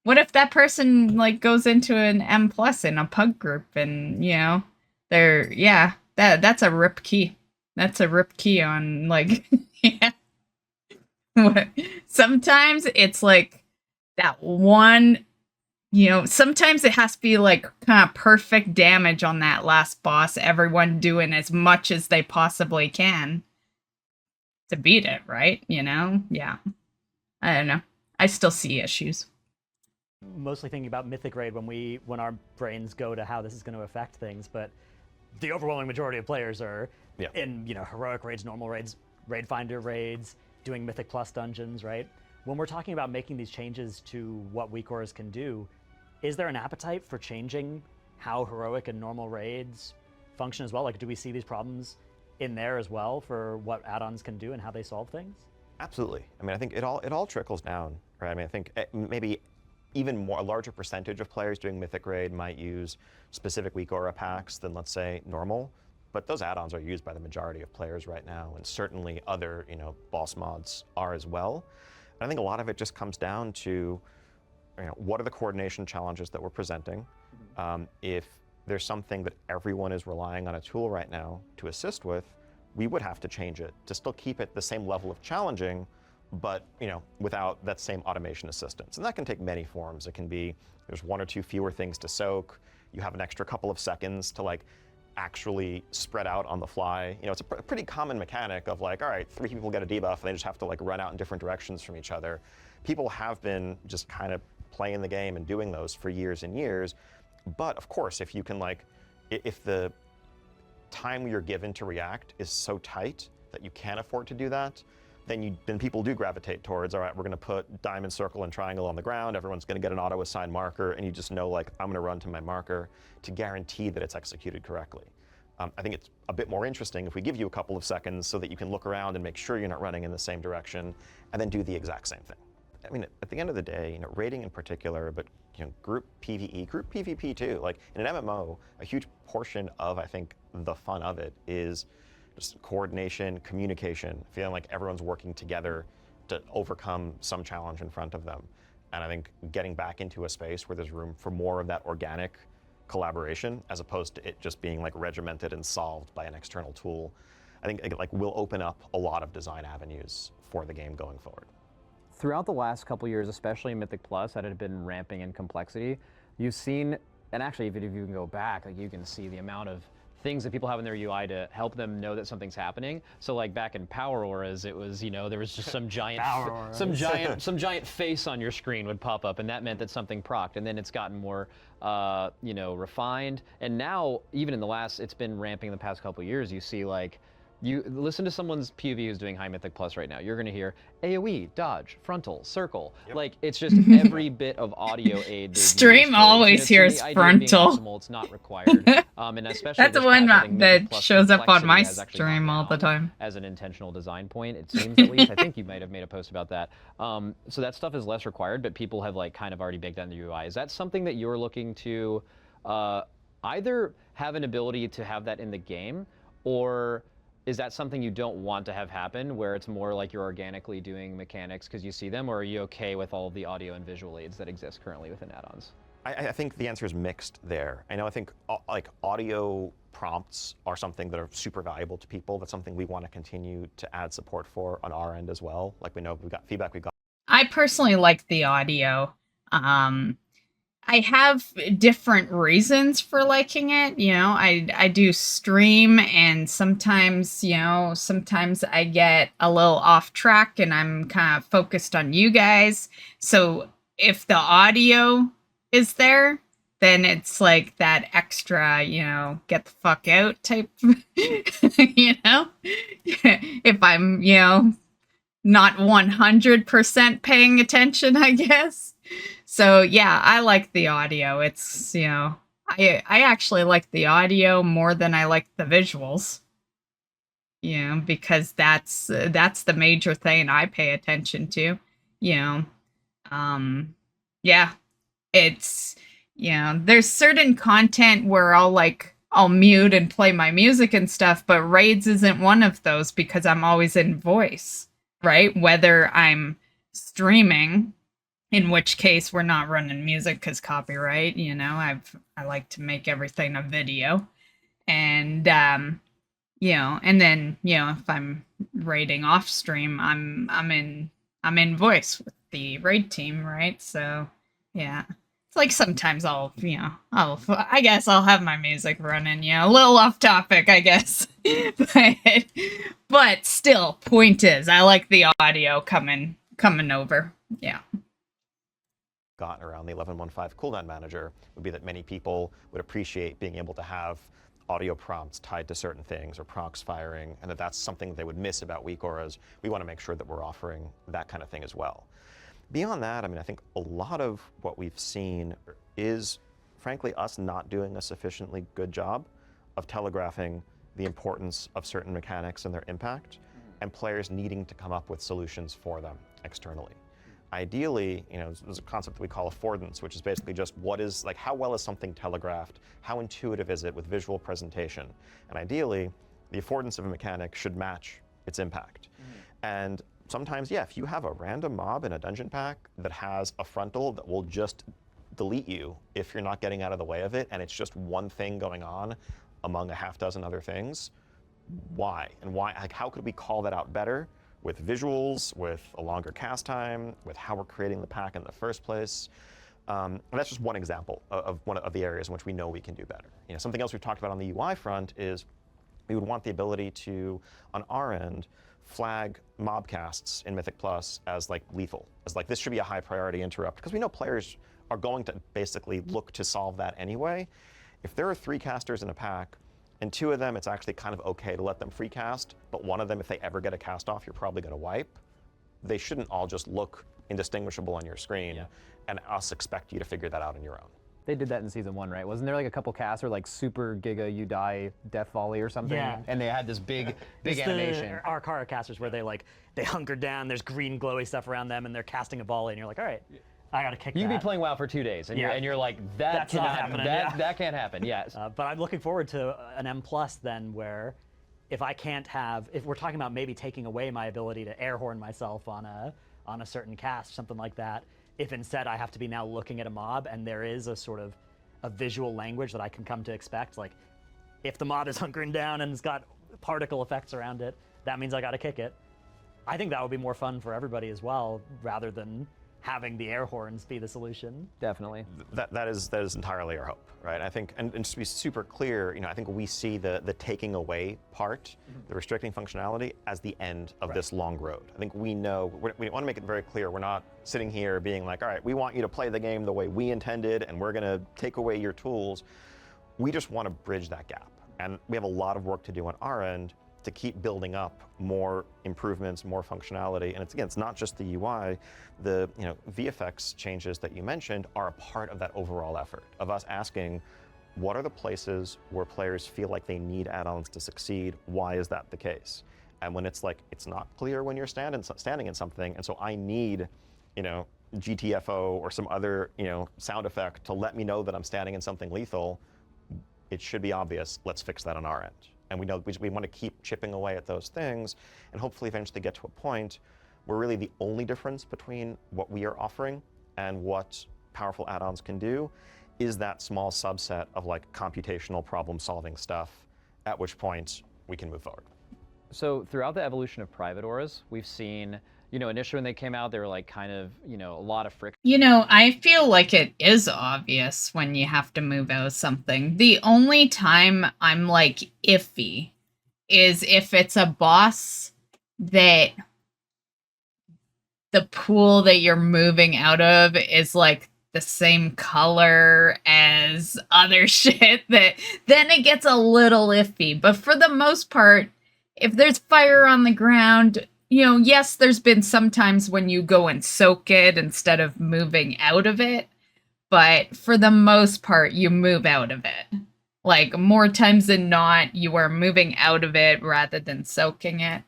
what if that person like goes into an M+ in a pug group and, that's a rip key. That's a rip key on, like, yeah. Sometimes it's like that one, sometimes it has to be like kind of perfect damage on that last boss, everyone doing as much as they possibly can to beat it, right? Yeah. I don't know. I still see issues. Mostly thinking about Mythic Raid when our brains go to how this is going to affect things, but the overwhelming majority of players are in heroic raids, normal raids, raid finder raids, doing Mythic Plus dungeons, right? When we're talking about making these changes to what WeakAuras can do, is there an appetite for changing how heroic and normal raids function as well? Like, do we see these problems in there as well for what add-ons can do and how they solve things? Absolutely. I mean, I think it all trickles down, right? I mean, I think maybe even a larger percentage of players doing Mythic Raid might use specific WeakAura packs than, let's say, normal. But those add-ons are used by the majority of players right now, and certainly other, boss mods are as well. And I think a lot of it just comes down to, what are the coordination challenges that we're presenting? If there's something that everyone is relying on a tool right now to assist with, we would have to change it to still keep it the same level of challenging, but without that same automation assistance. And that can take many forms. It can be there's one or two fewer things to soak. You have an extra couple of seconds to like actually spread out on the fly. It's a pretty common mechanic of like, all right, 3 people get a debuff and they just have to like run out in different directions from each other. People have been just kind of playing the game and doing those for years and years. But of course, if you can if the time you're given to react is so tight that you can't afford to do that, then people do gravitate towards, all right, we're going to put diamond, circle, and triangle on the ground. Everyone's going to get an auto-assigned marker, and you just know, like, I'm going to run to my marker to guarantee that it's executed correctly. I think it's a bit more interesting if we give you a couple of seconds so that you can look around and make sure you're not running in the same direction, and then do the exact same thing. I mean, at the end of the day, raiding in particular, but group PvE, group PvP too. Like in an MMO, a huge portion of, I think, the fun of it is just coordination, communication, feeling like everyone's working together to overcome some challenge in front of them. And I think getting back into a space where there's room for more of that organic collaboration, as opposed to it just being like regimented and solved by an external tool, I think like will open up a lot of design avenues for the game going forward. throughout the last couple years, especially in Mythic Plus, that had been ramping in complexity, you've seen, and actually even if you can go back, like you can see the amount of things that people have in their UI to help them know that something's happening. So like back in Power Auras, it was, you know, there was just some giant, some giant face on your screen would pop up, and that meant that something procced. And then it's gotten more, you know, refined. And now, even in the last, it's been ramping the past couple of years. You see like, you listen to someone's POV who's doing High Mythic Plus right now. You're going to hear AOE, dodge, frontal, circle. Yep. Like it's just every bit of audio aid. Stream always hears frontal. Optimal, it's not required, and especially that's the one that shows up on my stream all the time as an intentional design point. It seems, at least. I think you might have made a post about that. So that stuff is less required, but people have like kind of already baked that in the UI. Is that something that you're looking to either have an ability to have that in the game, or is that something you don't want to have happen, where it's more like you're organically doing mechanics because you see them, or are you okay with all of the audio and visual aids that exist currently within add-ons? I think the answer is mixed there. I think like audio prompts are something that are super valuable to people. That's something we want to continue to add support for on our end as well. Like we know we've got feedback we got. I personally like the audio. I have different reasons for liking it. You know, I do stream, and sometimes, you know, sometimes I get a little off track and I'm kind of focused on you guys. So if the audio is there, then it's like that extra, you know, get the fuck out type, you know, if I'm, you know, not 100% paying attention, I guess. So yeah, I like the audio. It's, you know, I actually like the audio more than I like the visuals. You know, because that's the major thing I pay attention to. You know, yeah, it's, you know, there's certain content where I'll mute and play my music and stuff, but raids isn't one of those because I'm always in voice, right? Whether I'm streaming, in which case we're not running music because copyright, you know, I like to make everything a video. And, you know, and then, you know, if I'm raiding off stream, I'm in voice with the raid team, right? So, yeah. It's like sometimes I guess I'll have my music running, yeah, a little off topic, I guess. but still, point is, I like the audio coming over, yeah. Gotten around the 11.1.5 cooldown manager would be that many people would appreciate being able to have audio prompts tied to certain things or procs firing, and that's something they would miss about weak auras. We want to make sure that we're offering that kind of thing as well. Beyond that, I mean, I think a lot of what we've seen is, frankly, us not doing a sufficiently good job of telegraphing the importance of certain mechanics and their impact, and players needing to come up with solutions for them externally. Ideally, you know, there's a concept that we call affordance, which is basically just what is, like, how well is something telegraphed? How intuitive is it with visual presentation? And ideally, the affordance of a mechanic should match its impact. And sometimes, yeah, if you have a random mob in a dungeon pack that has a frontal that will just delete you if you're not getting out of the way of it, and it's just one thing going on among a half dozen other things, why? And why? Like, how could we call that out better? With visuals, with a longer cast time, with how we're creating the pack in the first place. And that's just one example of one of the areas in which we know we can do better. You know, something else we've talked about on the UI front is we would want the ability to, on our end, flag mob casts in Mythic Plus as like lethal, as like this should be a high priority interrupt, because we know players are going to basically look to solve that anyway. If there are 3 casters in a pack, and 2 of them, it's actually kind of okay to let them free cast, but one of them, if they ever get a cast off, you're probably going to wipe. They shouldn't all just look indistinguishable on your screen, and us expect you to figure that out on your own. They did that in season 1, right? Wasn't there like a couple casts or like super giga you die death volley or something? Yeah. And they had this big animation. Our Kara casters where they hunker down, there's green glowy stuff around them, and they're casting a volley, and you're like, all right, I gotta kick that. You could be playing WoW for 2 days, and you're like, that can't happen. Yes. But I'm looking forward to an M+ then, where if we're talking about maybe taking away my ability to air horn myself on a certain cast, something like that, if instead I have to be now looking at a mob and there is a sort of a visual language that I can come to expect, like if the mob is hunkering down and it's got particle effects around it, that means I gotta kick it. I think that would be more fun for everybody as well, rather than having the air horns be the solution. Definitely. That is entirely our hope, right? I think, and just to be super clear, I think we see the taking away part, the restricting functionality, as the end of this long road. I think we know, we want to make it very clear, we're not sitting here being like, all right, we want you to play the game the way we intended, and we're going to take away your tools. We just want to bridge that gap. And we have a lot of work to do on our end to keep building up more improvements, more functionality. And it's not just the UI. The VFX changes that you mentioned are a part of that overall effort of us asking, what are the places where players feel like they need add-ons to succeed? Why is that the case? And when it's like, it's not clear when you're standing in something, and so I need, GTFO or some other, sound effect to let me know that I'm standing in something lethal, it should be obvious. Let's fix that on our end. And we know we want to keep chipping away at those things and hopefully eventually get to a point where really the only difference between what we are offering and what powerful add-ons can do is that small subset of like computational problem-solving stuff, at which point we can move forward. So throughout the evolution of private auras, we've seen, initially when they came out, they were like kind of, a lot of friction. I feel like it is obvious when you have to move out something. The only time I'm like iffy is if it's a boss that the pool that you're moving out of is like the same color as other shit, that then it gets a little iffy. But for the most part, if there's fire on the ground, yes, there's been some times when you go and soak it instead of moving out of it, but for the most part, you move out of it. Like, more times than not, you are moving out of it rather than soaking it.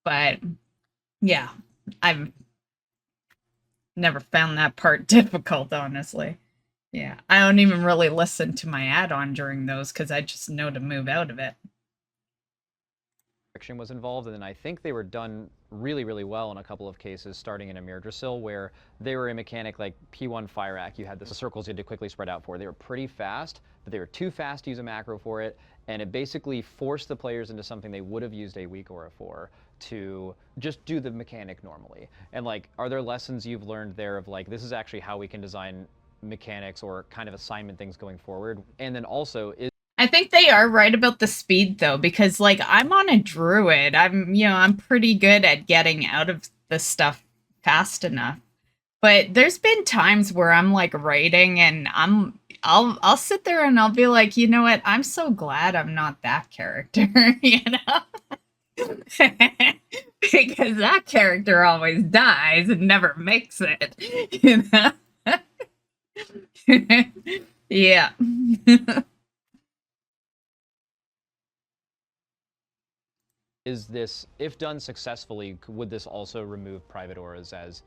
But, yeah, I've never found that part difficult, honestly. Yeah, I don't even really listen to my add-on during those, because I just know to move out of it. Was involved, and then I think they were done really, really well in a couple of cases, starting in Amirdrasil, where they were a mechanic like P1 Fire Act. You had the circles you had to quickly spread out for. They were pretty fast, but they were too fast to use a macro for it, and it basically forced the players into something they would have used a weak aura for, to just do the mechanic normally. And like, are there lessons you've learned there of like, this is actually how we can design mechanics or kind of assignment things going forward? And then also, I think they are right about the speed, though, because, like, I'm on a druid. I'm pretty good at getting out of the stuff fast enough. But there's been times where I'm, like, writing, and I'll sit there and I'll be like, you know what? I'm so glad I'm not that character, because that character always dies and never makes it, Yeah. Is this, if done successfully, would this also remove private auras as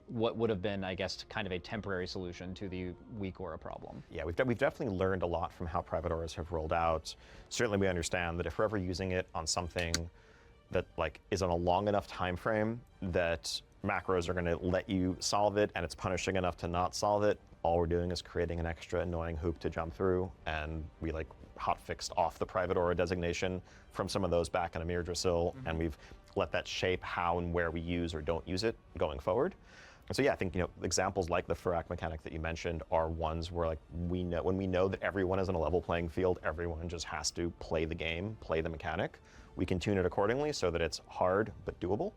what would have been, I guess, kind of a temporary solution to the weak aura problem? Yeah, we've definitely learned a lot from how private auras have rolled out. Certainly we understand that if we're ever using it on something that like is on a long enough time frame that macros are going to let you solve it and it's punishing enough to not solve it, all we're doing is creating an extra annoying hoop to jump through, and we like hotfixed off the private aura designation from some of those back in Amirdrasil, and we've let that shape how and where we use or don't use it going forward. And so yeah, I think examples like the Furak mechanic that you mentioned are ones where like when we know that everyone is in a level playing field, everyone just has to play the game, play the mechanic. We can tune it accordingly so that it's hard but doable.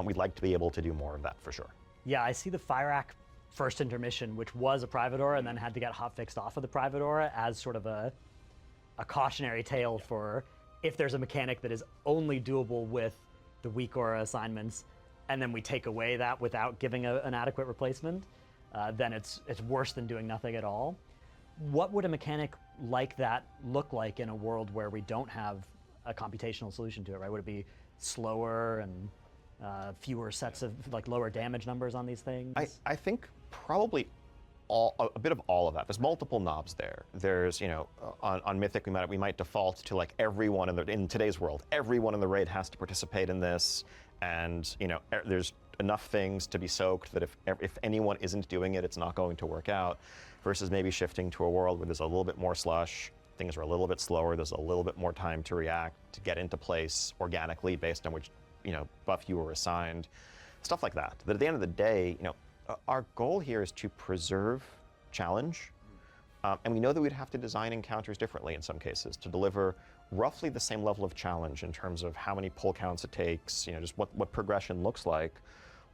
We'd like to be able to do more of that for sure. Yeah, I see the Fire Act first intermission, which was a private aura and then had to get hotfixed off of the private aura, as sort of a cautionary tale for if there's a mechanic that is only doable with the weak aura assignments, and then we take away that without giving an adequate replacement, then it's worse than doing nothing at all. What would a mechanic like that look like in a world where we don't have a computational solution to it, right? Would it be slower and fewer sets of, like, lower damage numbers on these things? I think probably a bit of all of that. There's multiple knobs there. There's, on Mythic we might default to like everyone in today's world, everyone in the raid has to participate in this, and there's enough things to be soaked that if anyone isn't doing it, it's not going to work out. Versus maybe shifting to a world where there's a little bit more slush, things are a little bit slower, there's a little bit more time to react, to get into place organically based on which buff you were assigned, stuff like that. That at the end of the day, our goal here is to preserve challenge, and we know that we'd have to design encounters differently in some cases to deliver roughly the same level of challenge in terms of how many pull counts it takes, just what progression looks like,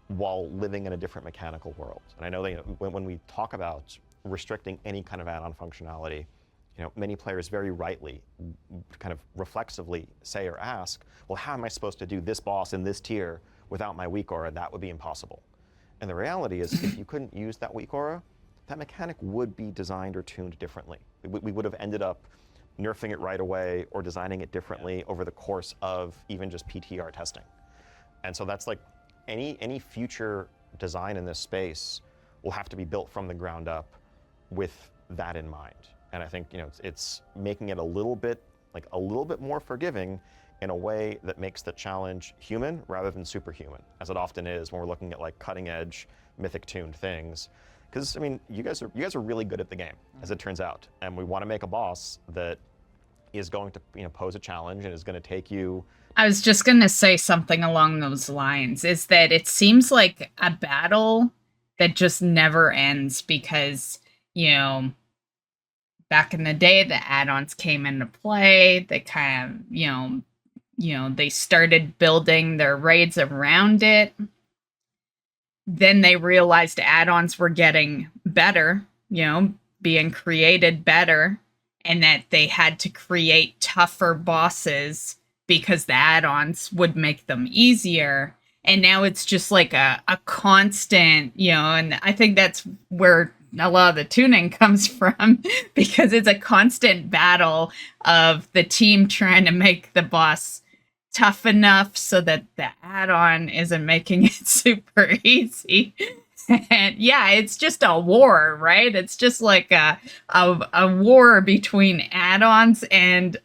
while living in a different mechanical world. And I know that when we talk about restricting any kind of add-on functionality, many players very rightly, kind of reflexively say or ask, well, how am I supposed to do this boss in this tier without my weak aura? That would be impossible. And the reality is, if you couldn't use that weak aura, that mechanic would be designed or tuned differently. We would have ended up nerfing it right away or designing it differently over the course of even just PTR testing. And so that's like any future design in this space will have to be built from the ground up with that in mind. And I think it's making it a little bit more forgiving in a way that makes the challenge human rather than superhuman, as it often is when we're looking at like cutting edge mythic tuned things. Because you guys are really good at the game, as it turns out, and we want to make a boss that is going to pose a challenge and is going to take you. I was just going to say something along those lines, is that it seems like a battle that just never ends because, back in the day, the add-ons came into play. They kind of, they started building their raids around it. Then they realized add-ons were getting better, being created better, and that they had to create tougher bosses because the add-ons would make them easier. And now it's just like a constant, and I think that's where a lot of the tuning comes from, because it's a constant battle of the team trying to make the boss tough enough so that the add-on isn't making it super easy. And yeah, it's just a war, right? It's just like a war between add-ons and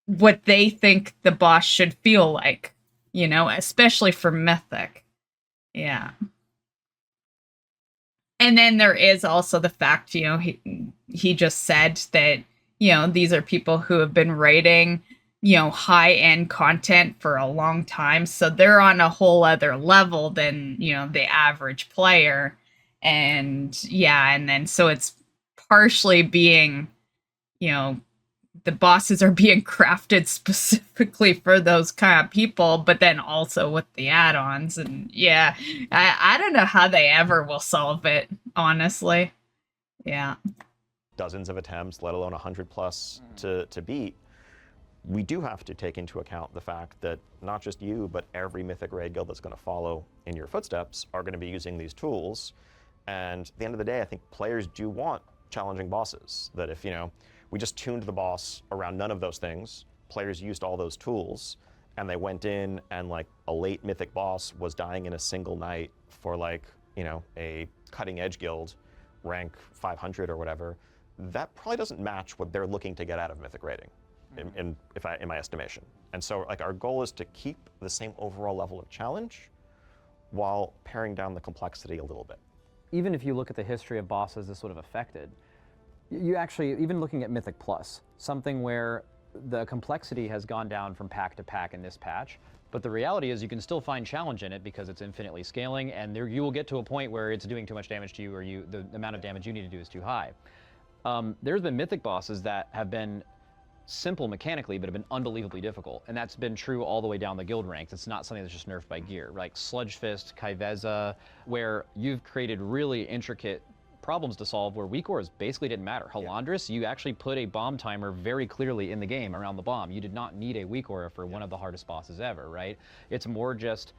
what they think the boss should feel like, especially for Mythic. Yeah. And then there is also the fact, he just said that, these are people who have been raiding, high-end content for a long time. So they're on a whole other level than, the average player. And yeah, and then so it's partially being, the bosses are being crafted specifically for those kind of people, but then also with the add-ons. And yeah, I don't know how they ever will solve it, honestly. Yeah. Dozens of attempts, let alone 100 plus to beat. We do have to take into account the fact that not just you, but every Mythic raid guild that's going to follow in your footsteps are going to be using these tools. And at the end of the day, I think players do want challenging bosses. That if, we just tuned the boss around none of those things, players used all those tools, and they went in and like a late Mythic boss was dying in a single night for like, a cutting edge guild, rank 500 or whatever, that probably doesn't match what they're looking to get out of Mythic raiding. In my estimation. And so like our goal is to keep the same overall level of challenge while paring down the complexity a little bit. Even if you look at the history of bosses this would have affected, you actually, even looking at Mythic Plus, something where the complexity has gone down from pack to pack in this patch, but the reality is you can still find challenge in it because it's infinitely scaling, and you will get to a point where it's doing too much damage to you, or the amount of damage you need to do is too high. There's been Mythic bosses that have been simple mechanically, but have been unbelievably difficult, and that's been true all the way down the guild ranks. It's not something that's just nerfed by gear, like Sludge Fist, Kaiveza, where you've created really intricate problems to solve where weak auras basically didn't matter. Halandris, you actually put a bomb timer very clearly in the game around the bomb. You did not need a weak aura for one of the hardest bosses ever, right? It's more just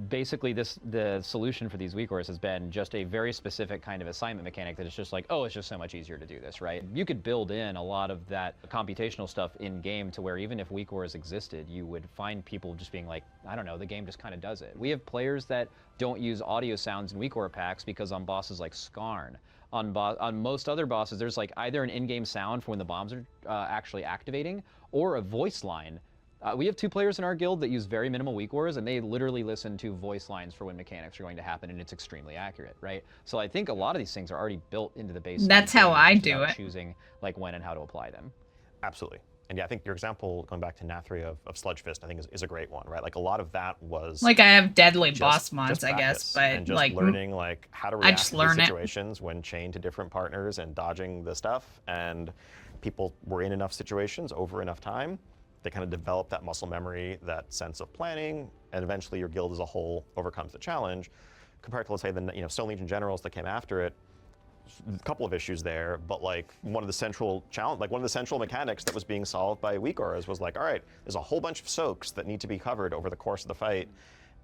basically the solution for these weak auras has been just a very specific kind of assignment mechanic that is just like, oh, it's just so much easier to do this, right? You could build in a lot of that computational stuff in game to where even if weak auras existed, you would find people just being like, I don't know, the game just kind of does it. We have players that don't use audio sounds in weak aura packs because on bosses like Skarn, on most other bosses, there's like either an in-game sound for when the bombs are actually activating or a voice line. We have 2 players in our guild that use very minimal weak auras, and they literally listen to voice lines for when mechanics are going to happen, and it's extremely accurate, right? So I think a lot of these things are already built into the base. That's how I do it. Choosing like when and how to apply them. Absolutely. yeah, I think your example, going back to Nathri of Sludge Fist, I think is a great one, right? Like a lot of that was Like I have deadly boss just mods, I guess, practice but and just like learning like how to I react just to learn these it. situations when chained to different partners and dodging the stuff. And people were in enough situations over enough time, they kind of develop that muscle memory, that sense of planning, and eventually your guild as a whole overcomes the challenge. Compared to, let's say, the Stone Legion generals that came after it, a couple of issues there, but like one of the central mechanics that was being solved by weak auras was like, all right, there's a whole bunch of soaks that need to be covered over the course of the fight,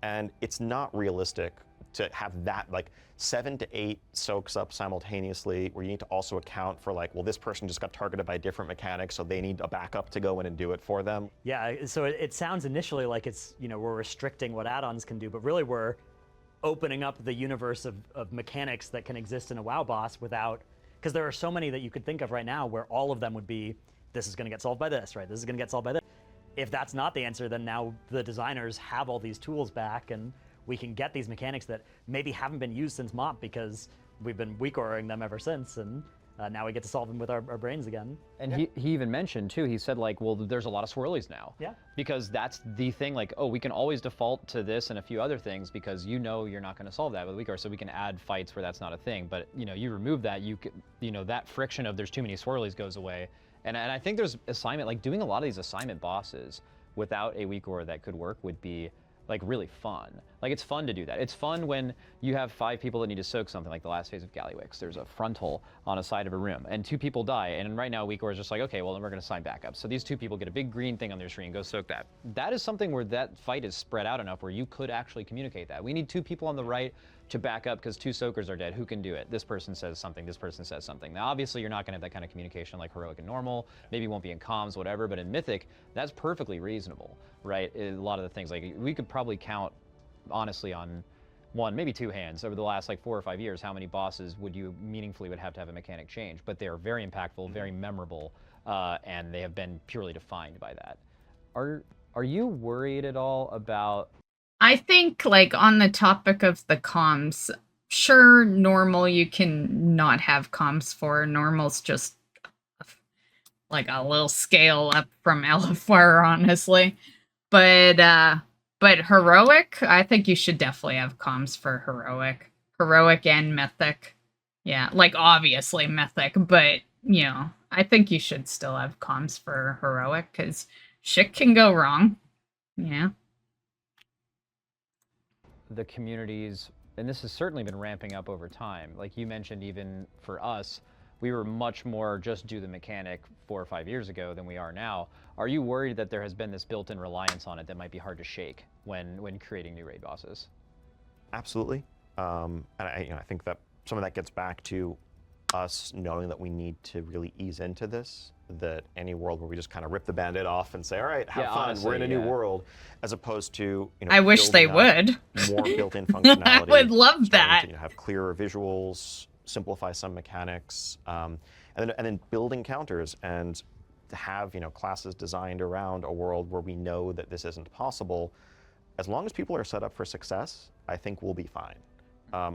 and it's not realistic to have that like 7 to 8 soaks up simultaneously, where you need to also account for like, well, this person just got targeted by different mechanics, so they need a backup to go in and do it for them. Yeah, so it sounds initially like it's, we're restricting what add-ons can do, but really we're opening up the universe of mechanics that can exist in a WoW boss without, because there are so many that you could think of right now where all of them would be, this is going to get solved by this, right? This is going to get solved by this. If that's not the answer, then now the designers have all these tools back, and we can get these mechanics that maybe haven't been used since MOP because we've been weak auring them ever since, and now we get to solve them with our brains again. And he even mentioned too, he said like, well, there's a lot of swirlies now. Yeah. Because that's the thing, like, oh, we can always default to this and a few other things because you're not going to solve that with weak aura, so we can add fights where that's not a thing. But you remove that, that friction of there's too many swirlies goes away. And I think there's assignment, like doing a lot of these assignment bosses without a weak aura that could work would be like really fun. Like it's fun to do that. It's fun when you have 5 people that need to soak something, like the last phase of Gallywix. There's a frontal on a side of a room and 2 people die, and right now weak aura is just like, okay, well then we're gonna assign backup. So these 2 people get a big green thing on their screen, go soak that. That is something where that fight is spread out enough where you could actually communicate that. We need 2 people on the right to back up because 2 soakers are dead. Who can do it? This person says something, this person says something. Now obviously you're not gonna have that kind of communication like heroic and normal, maybe you won't be in comms, whatever, but in Mythic, that's perfectly reasonable, right? A lot of the things, like we could probably count honestly on 1, maybe 2 hands over the last like 4 or 5 years how many bosses would you meaningfully would have to have a mechanic change, but they are very impactful, very memorable, and they have been purely defined by that. Are you worried at all about? I think like on the topic of the comms, sure, normal you can not have comms for. Normal's just like a little scale up from LFR, honestly, but heroic, I think you should definitely have comms for heroic and mythic. Yeah, like obviously mythic, but I think you should still have comms for heroic because shit can go wrong. Yeah. The communities, and this has certainly been ramping up over time. Like you mentioned, even for us, we were much more just do the mechanic 4 or 5 years ago than we are now. Are you worried that there has been this built-in reliance on it that might be hard to shake when creating new raid bosses? Absolutely, and I think that some of that gets back to us knowing that we need to really ease into this. That any world where we just kind of rip the Band-Aid off and say, all right, have fun, honestly, we're in a new world, as opposed to I wish they would. More built-in functionality. I would love that. To, have clearer visuals, simplify some mechanics, and then building counters and to have classes designed around a world where we know that this isn't possible. As long as people are set up for success, I think we'll be fine.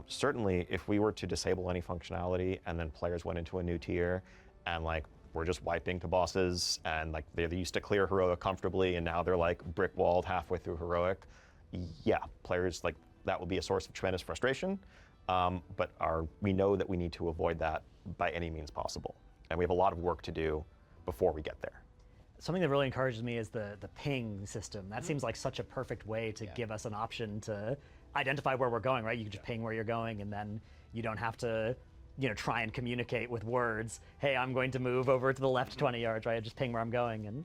Certainly, if we were to disable any functionality and then players went into a new tier and like we're just wiping to bosses and like they used to clear heroic comfortably and now they're like brick walled halfway through heroic, yeah, players like that will be a source of tremendous frustration. But we know that we need to avoid that by any means possible, and we have a lot of work to do before we get there. Something that really encourages me is the ping system. That seems like such a perfect way to give us an option to identify where we're going, right? You can just ping where you're going, and then you don't have to, try and communicate with words. Hey, I'm going to move over to the left 20 yards, right? Just ping where I'm going, and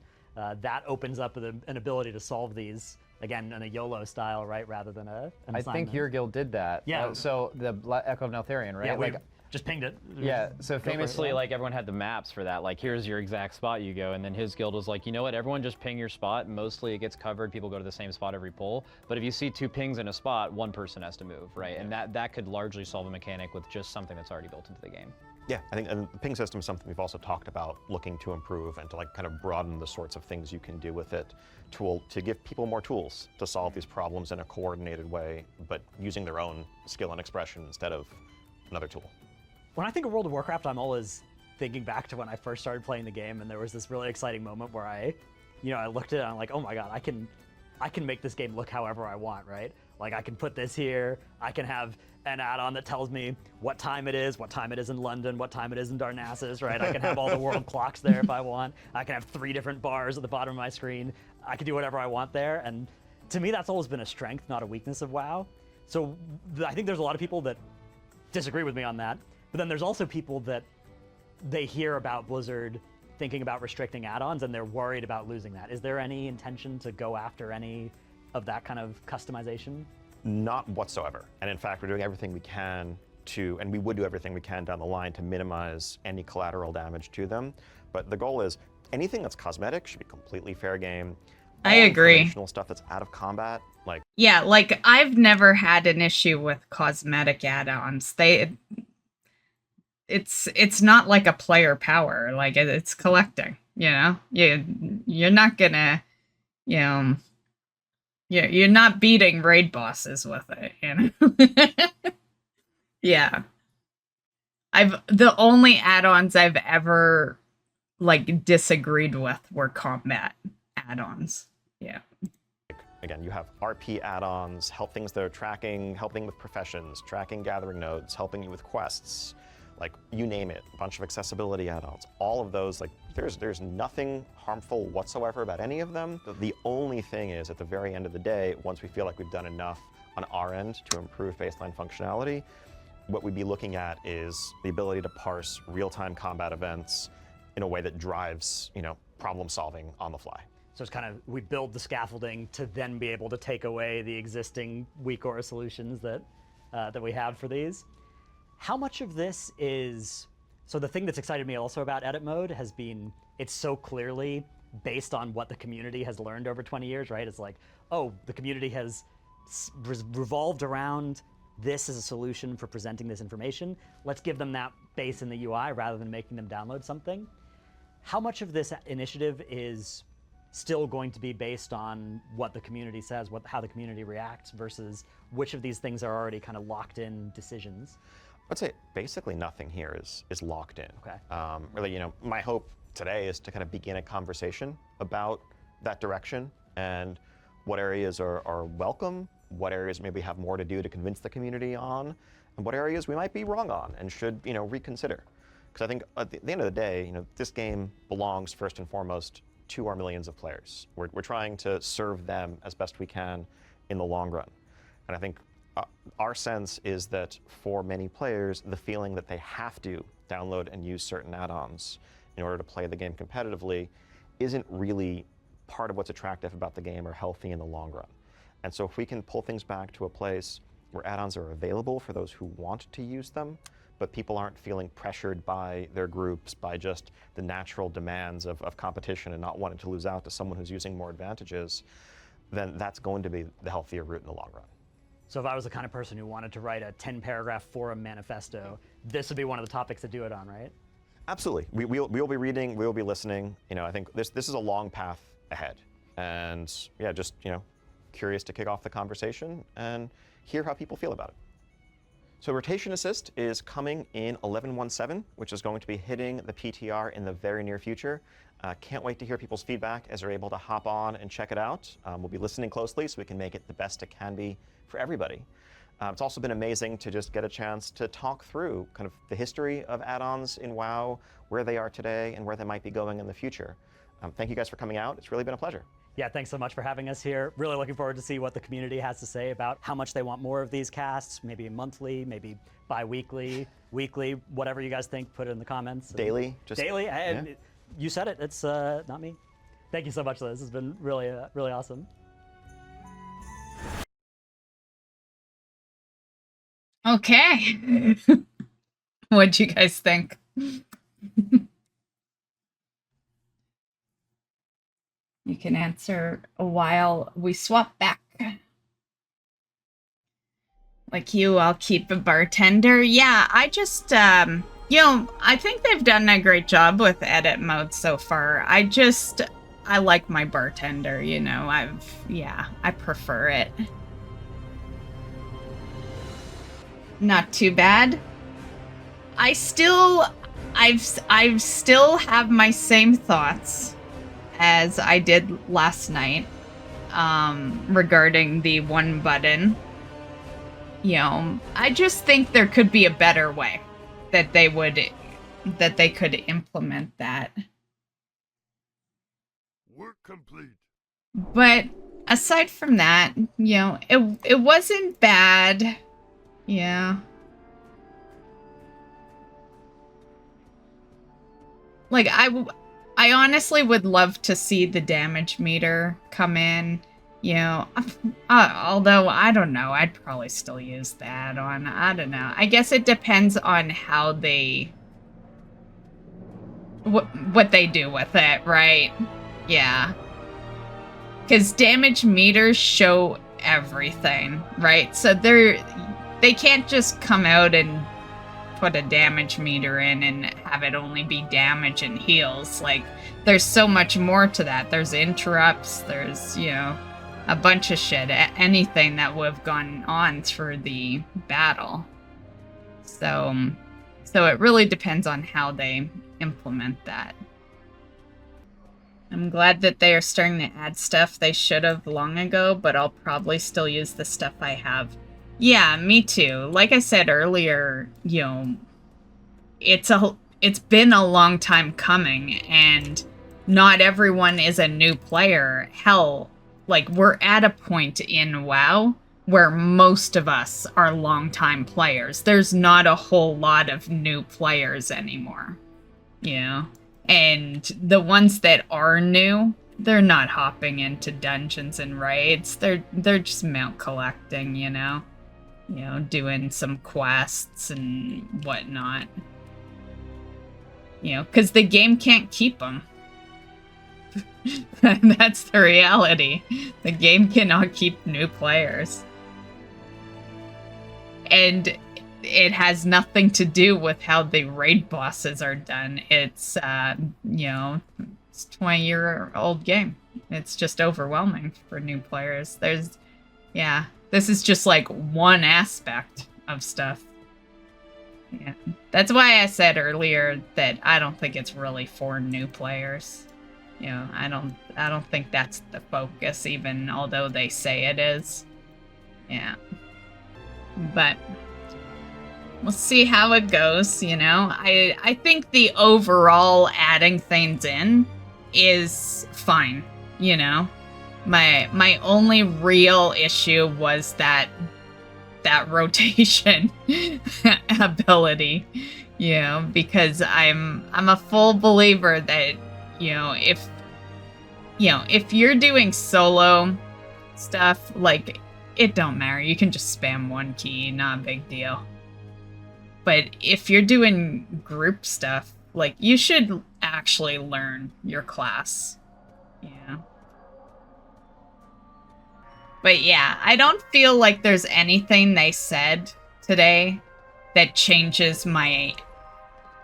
that opens up an ability to solve these again in a YOLO style, right, rather than an assignment. I think your guild did that. Yeah. So the Echo of Neltharion, right? Yeah, we like, just pinged it. Yeah, so famously, yeah. like, everyone had the maps for that. Like, here's your exact spot you go, and then his guild was like, you know what, everyone just ping your spot. Mostly it gets covered. People go to the same spot every pull. But if you see 2 pings in a spot, 1 person has to move, right? And that could largely solve a mechanic with just something that's already built into the game. Yeah, I think and the ping system is something we've also talked about looking to improve and to like kind of broaden the sorts of things you can do with it to give people more tools to solve these problems in a coordinated way, but using their own skill and expression instead of another tool. When I think of World of Warcraft, I'm always thinking back to when I first started playing the game, and there was this really exciting moment where I looked at it and I'm like, oh my god, I can make this game look however I want, right? Like, I can put this here, I can have an add-on that tells me what time it is in London, what time it is in Darnassus, right? I can have all the world clocks there if I want. I can have 3 different bars at the bottom of my screen. I can do whatever I want there, and to me, that's always been a strength, not a weakness of WoW. So I think there's a lot of people that disagree with me on that, but then there's also people that they hear about Blizzard thinking about restricting add-ons and they're worried about losing that. Is there any intention to go after any of that kind of customization? Not whatsoever. And in fact, we're doing everything we can to, and we would do everything we can down the line to minimize any collateral damage to them. But the goal is anything that's cosmetic should be completely fair game. I agree. Informational stuff that's out of combat, like yeah, like I've never had an issue with cosmetic add-ons. It's not like a player power, like it's collecting, you know? You're not gonna, you know, you're not beating raid bosses with it, you know? Yeah. The only add-ons I've ever like disagreed with were combat add-ons. Yeah. again, you have RP add-ons, help things that are tracking, helping with professions, tracking gathering nodes, helping you with quests, like you name it, a bunch of accessibility add-ons. All of those, like there's nothing harmful whatsoever about any of them. The only thing is, at the very end of the day, once we feel like we've done enough on our end to improve baseline functionality, what we'd be looking at is the ability to parse real-time combat events in a way that drives, problem solving on the fly. So it's kind of, we build the scaffolding to then be able to take away the existing weak aura solutions that we have for these. How much of this is, so the thing that's excited me also about edit mode has been, it's so clearly based on what the community has learned over 20 years, right? It's like, oh, the community has revolved around this as a solution for presenting this information. Let's give them that base in the UI rather than making them download something. How much of this initiative is still going to be based on what the community says, how the community reacts, versus which of these things are already kind of locked in decisions? I'd say basically nothing here is locked in. Okay. Really, my hope today is to kind of begin a conversation about that direction and what areas are welcome, what areas maybe have more to do to convince the community on, and what areas we might be wrong on and should, reconsider. Because I think at the end of the day, this game belongs first and foremost to our millions of players. We're trying to serve them as best we can in the long run. And I think our sense is that for many players, the feeling that they have to download and use certain add-ons in order to play the game competitively isn't really part of what's attractive about the game or healthy in the long run. And so if we can pull things back to a place where add-ons are available for those who want to use them, but people aren't feeling pressured by their groups, by just the natural demands of competition and not wanting to lose out to someone who's using more advantages, then that's going to be the healthier route in the long run. So if I was the kind of person who wanted to write a 10-paragraph forum manifesto, this would be one of the topics to do it on, right? Absolutely. We'll be reading, we'll be listening. I think this is a long path ahead. And yeah, just, curious to kick off the conversation and hear how people feel about it. So Rotation Assist is coming in 11.1.7, which is going to be hitting the PTR in the very near future. Can't wait to hear people's feedback as they're able to hop on and check it out. We'll be listening closely so we can make it the best it can be for everybody. It's also been amazing to just get a chance to talk through kind of the history of add-ons in WoW, where they are today, and where they might be going in the future. Thank you guys for coming out. It's really been a pleasure. Yeah, thanks so much for having us here. Really looking forward to see what the community has to say about how much they want more of these casts, maybe monthly, maybe bi-weekly, weekly, whatever you guys think, put it in the comments. Daily. Daily, yeah. You said it, it's not me. Thank you so much, Liz. This has been really, really awesome. Okay. What'd you guys think? You can answer while we swap back. Like you, I'll keep a bartender. Yeah, I just, I think they've done a great job with edit mode so far. I like my bartender, I prefer it. Not too bad. I still have my same thoughts as I did last night regarding the one button. You know, I just think there could be a better way that they could implement that. Work complete. But aside from that, you know, it wasn't bad. Yeah. Like, I honestly would love to see the damage meter come in, you know, although, I don't know, I'd probably still use the add-on, I don't know. I guess it depends on how they, what they do with it, right? Yeah. Because damage meters show everything, right? So they can't just come out and put a damage meter in and have it only be damage and heals. Like, there's so much more to that. There's interrupts, there's, you know, a bunch of shit, anything that would have gone on through the battle. So it really depends on how they implement that. I'm glad that they are starting to add stuff they should have long ago, but I'll probably still use the stuff I have. Yeah, me too. Like I said earlier, you know, it's been a long time coming, and not everyone is a new player. Hell, like, we're at a point in WoW where most of us are longtime players. There's not a whole lot of new players anymore, you know? And the ones that are new, they're not hopping into dungeons and raids. They're just mount collecting, you know? You know, doing some quests and whatnot. You know, because the game can't keep them. That's the reality. The game cannot keep new players. And it has nothing to do with how the raid bosses are done. It's, you know, it's a 20-year-old game. It's just overwhelming for new players. Yeah, this is just like one aspect of stuff. Yeah, that's why I said earlier that I don't think it's really for new players. You know, I don't think that's the focus, even although they say it is. Yeah. But we'll see how it goes, you know. I think the overall adding things in is fine, you know. My only real issue was that rotation ability, you know, because I'm a full believer that, you know, if you're doing solo stuff, like, it don't matter. You can just spam one key, not a big deal. But if you're doing group stuff, like, you should actually learn your class. Yeah. But yeah, I don't feel like there's anything they said today that changes my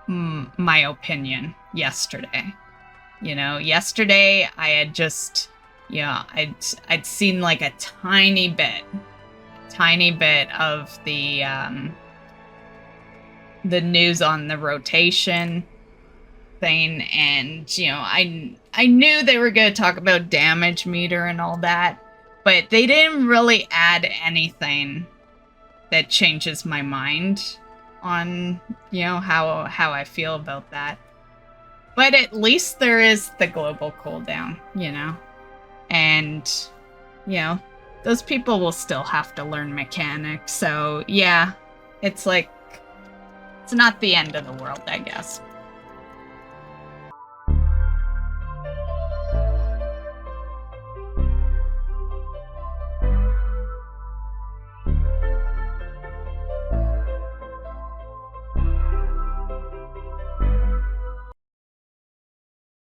opinion yesterday. You know, yesterday I had just, you know, I'd seen like a tiny bit of the news on the rotation thing, and, you know, I knew they were going to talk about damage meter and all that, but they didn't really add anything that changes my mind on, you know, how I feel about that. But at least there is the global cooldown, you know? And, you know, those people will still have to learn mechanics. So, yeah, it's like, it's not the end of the world, I guess.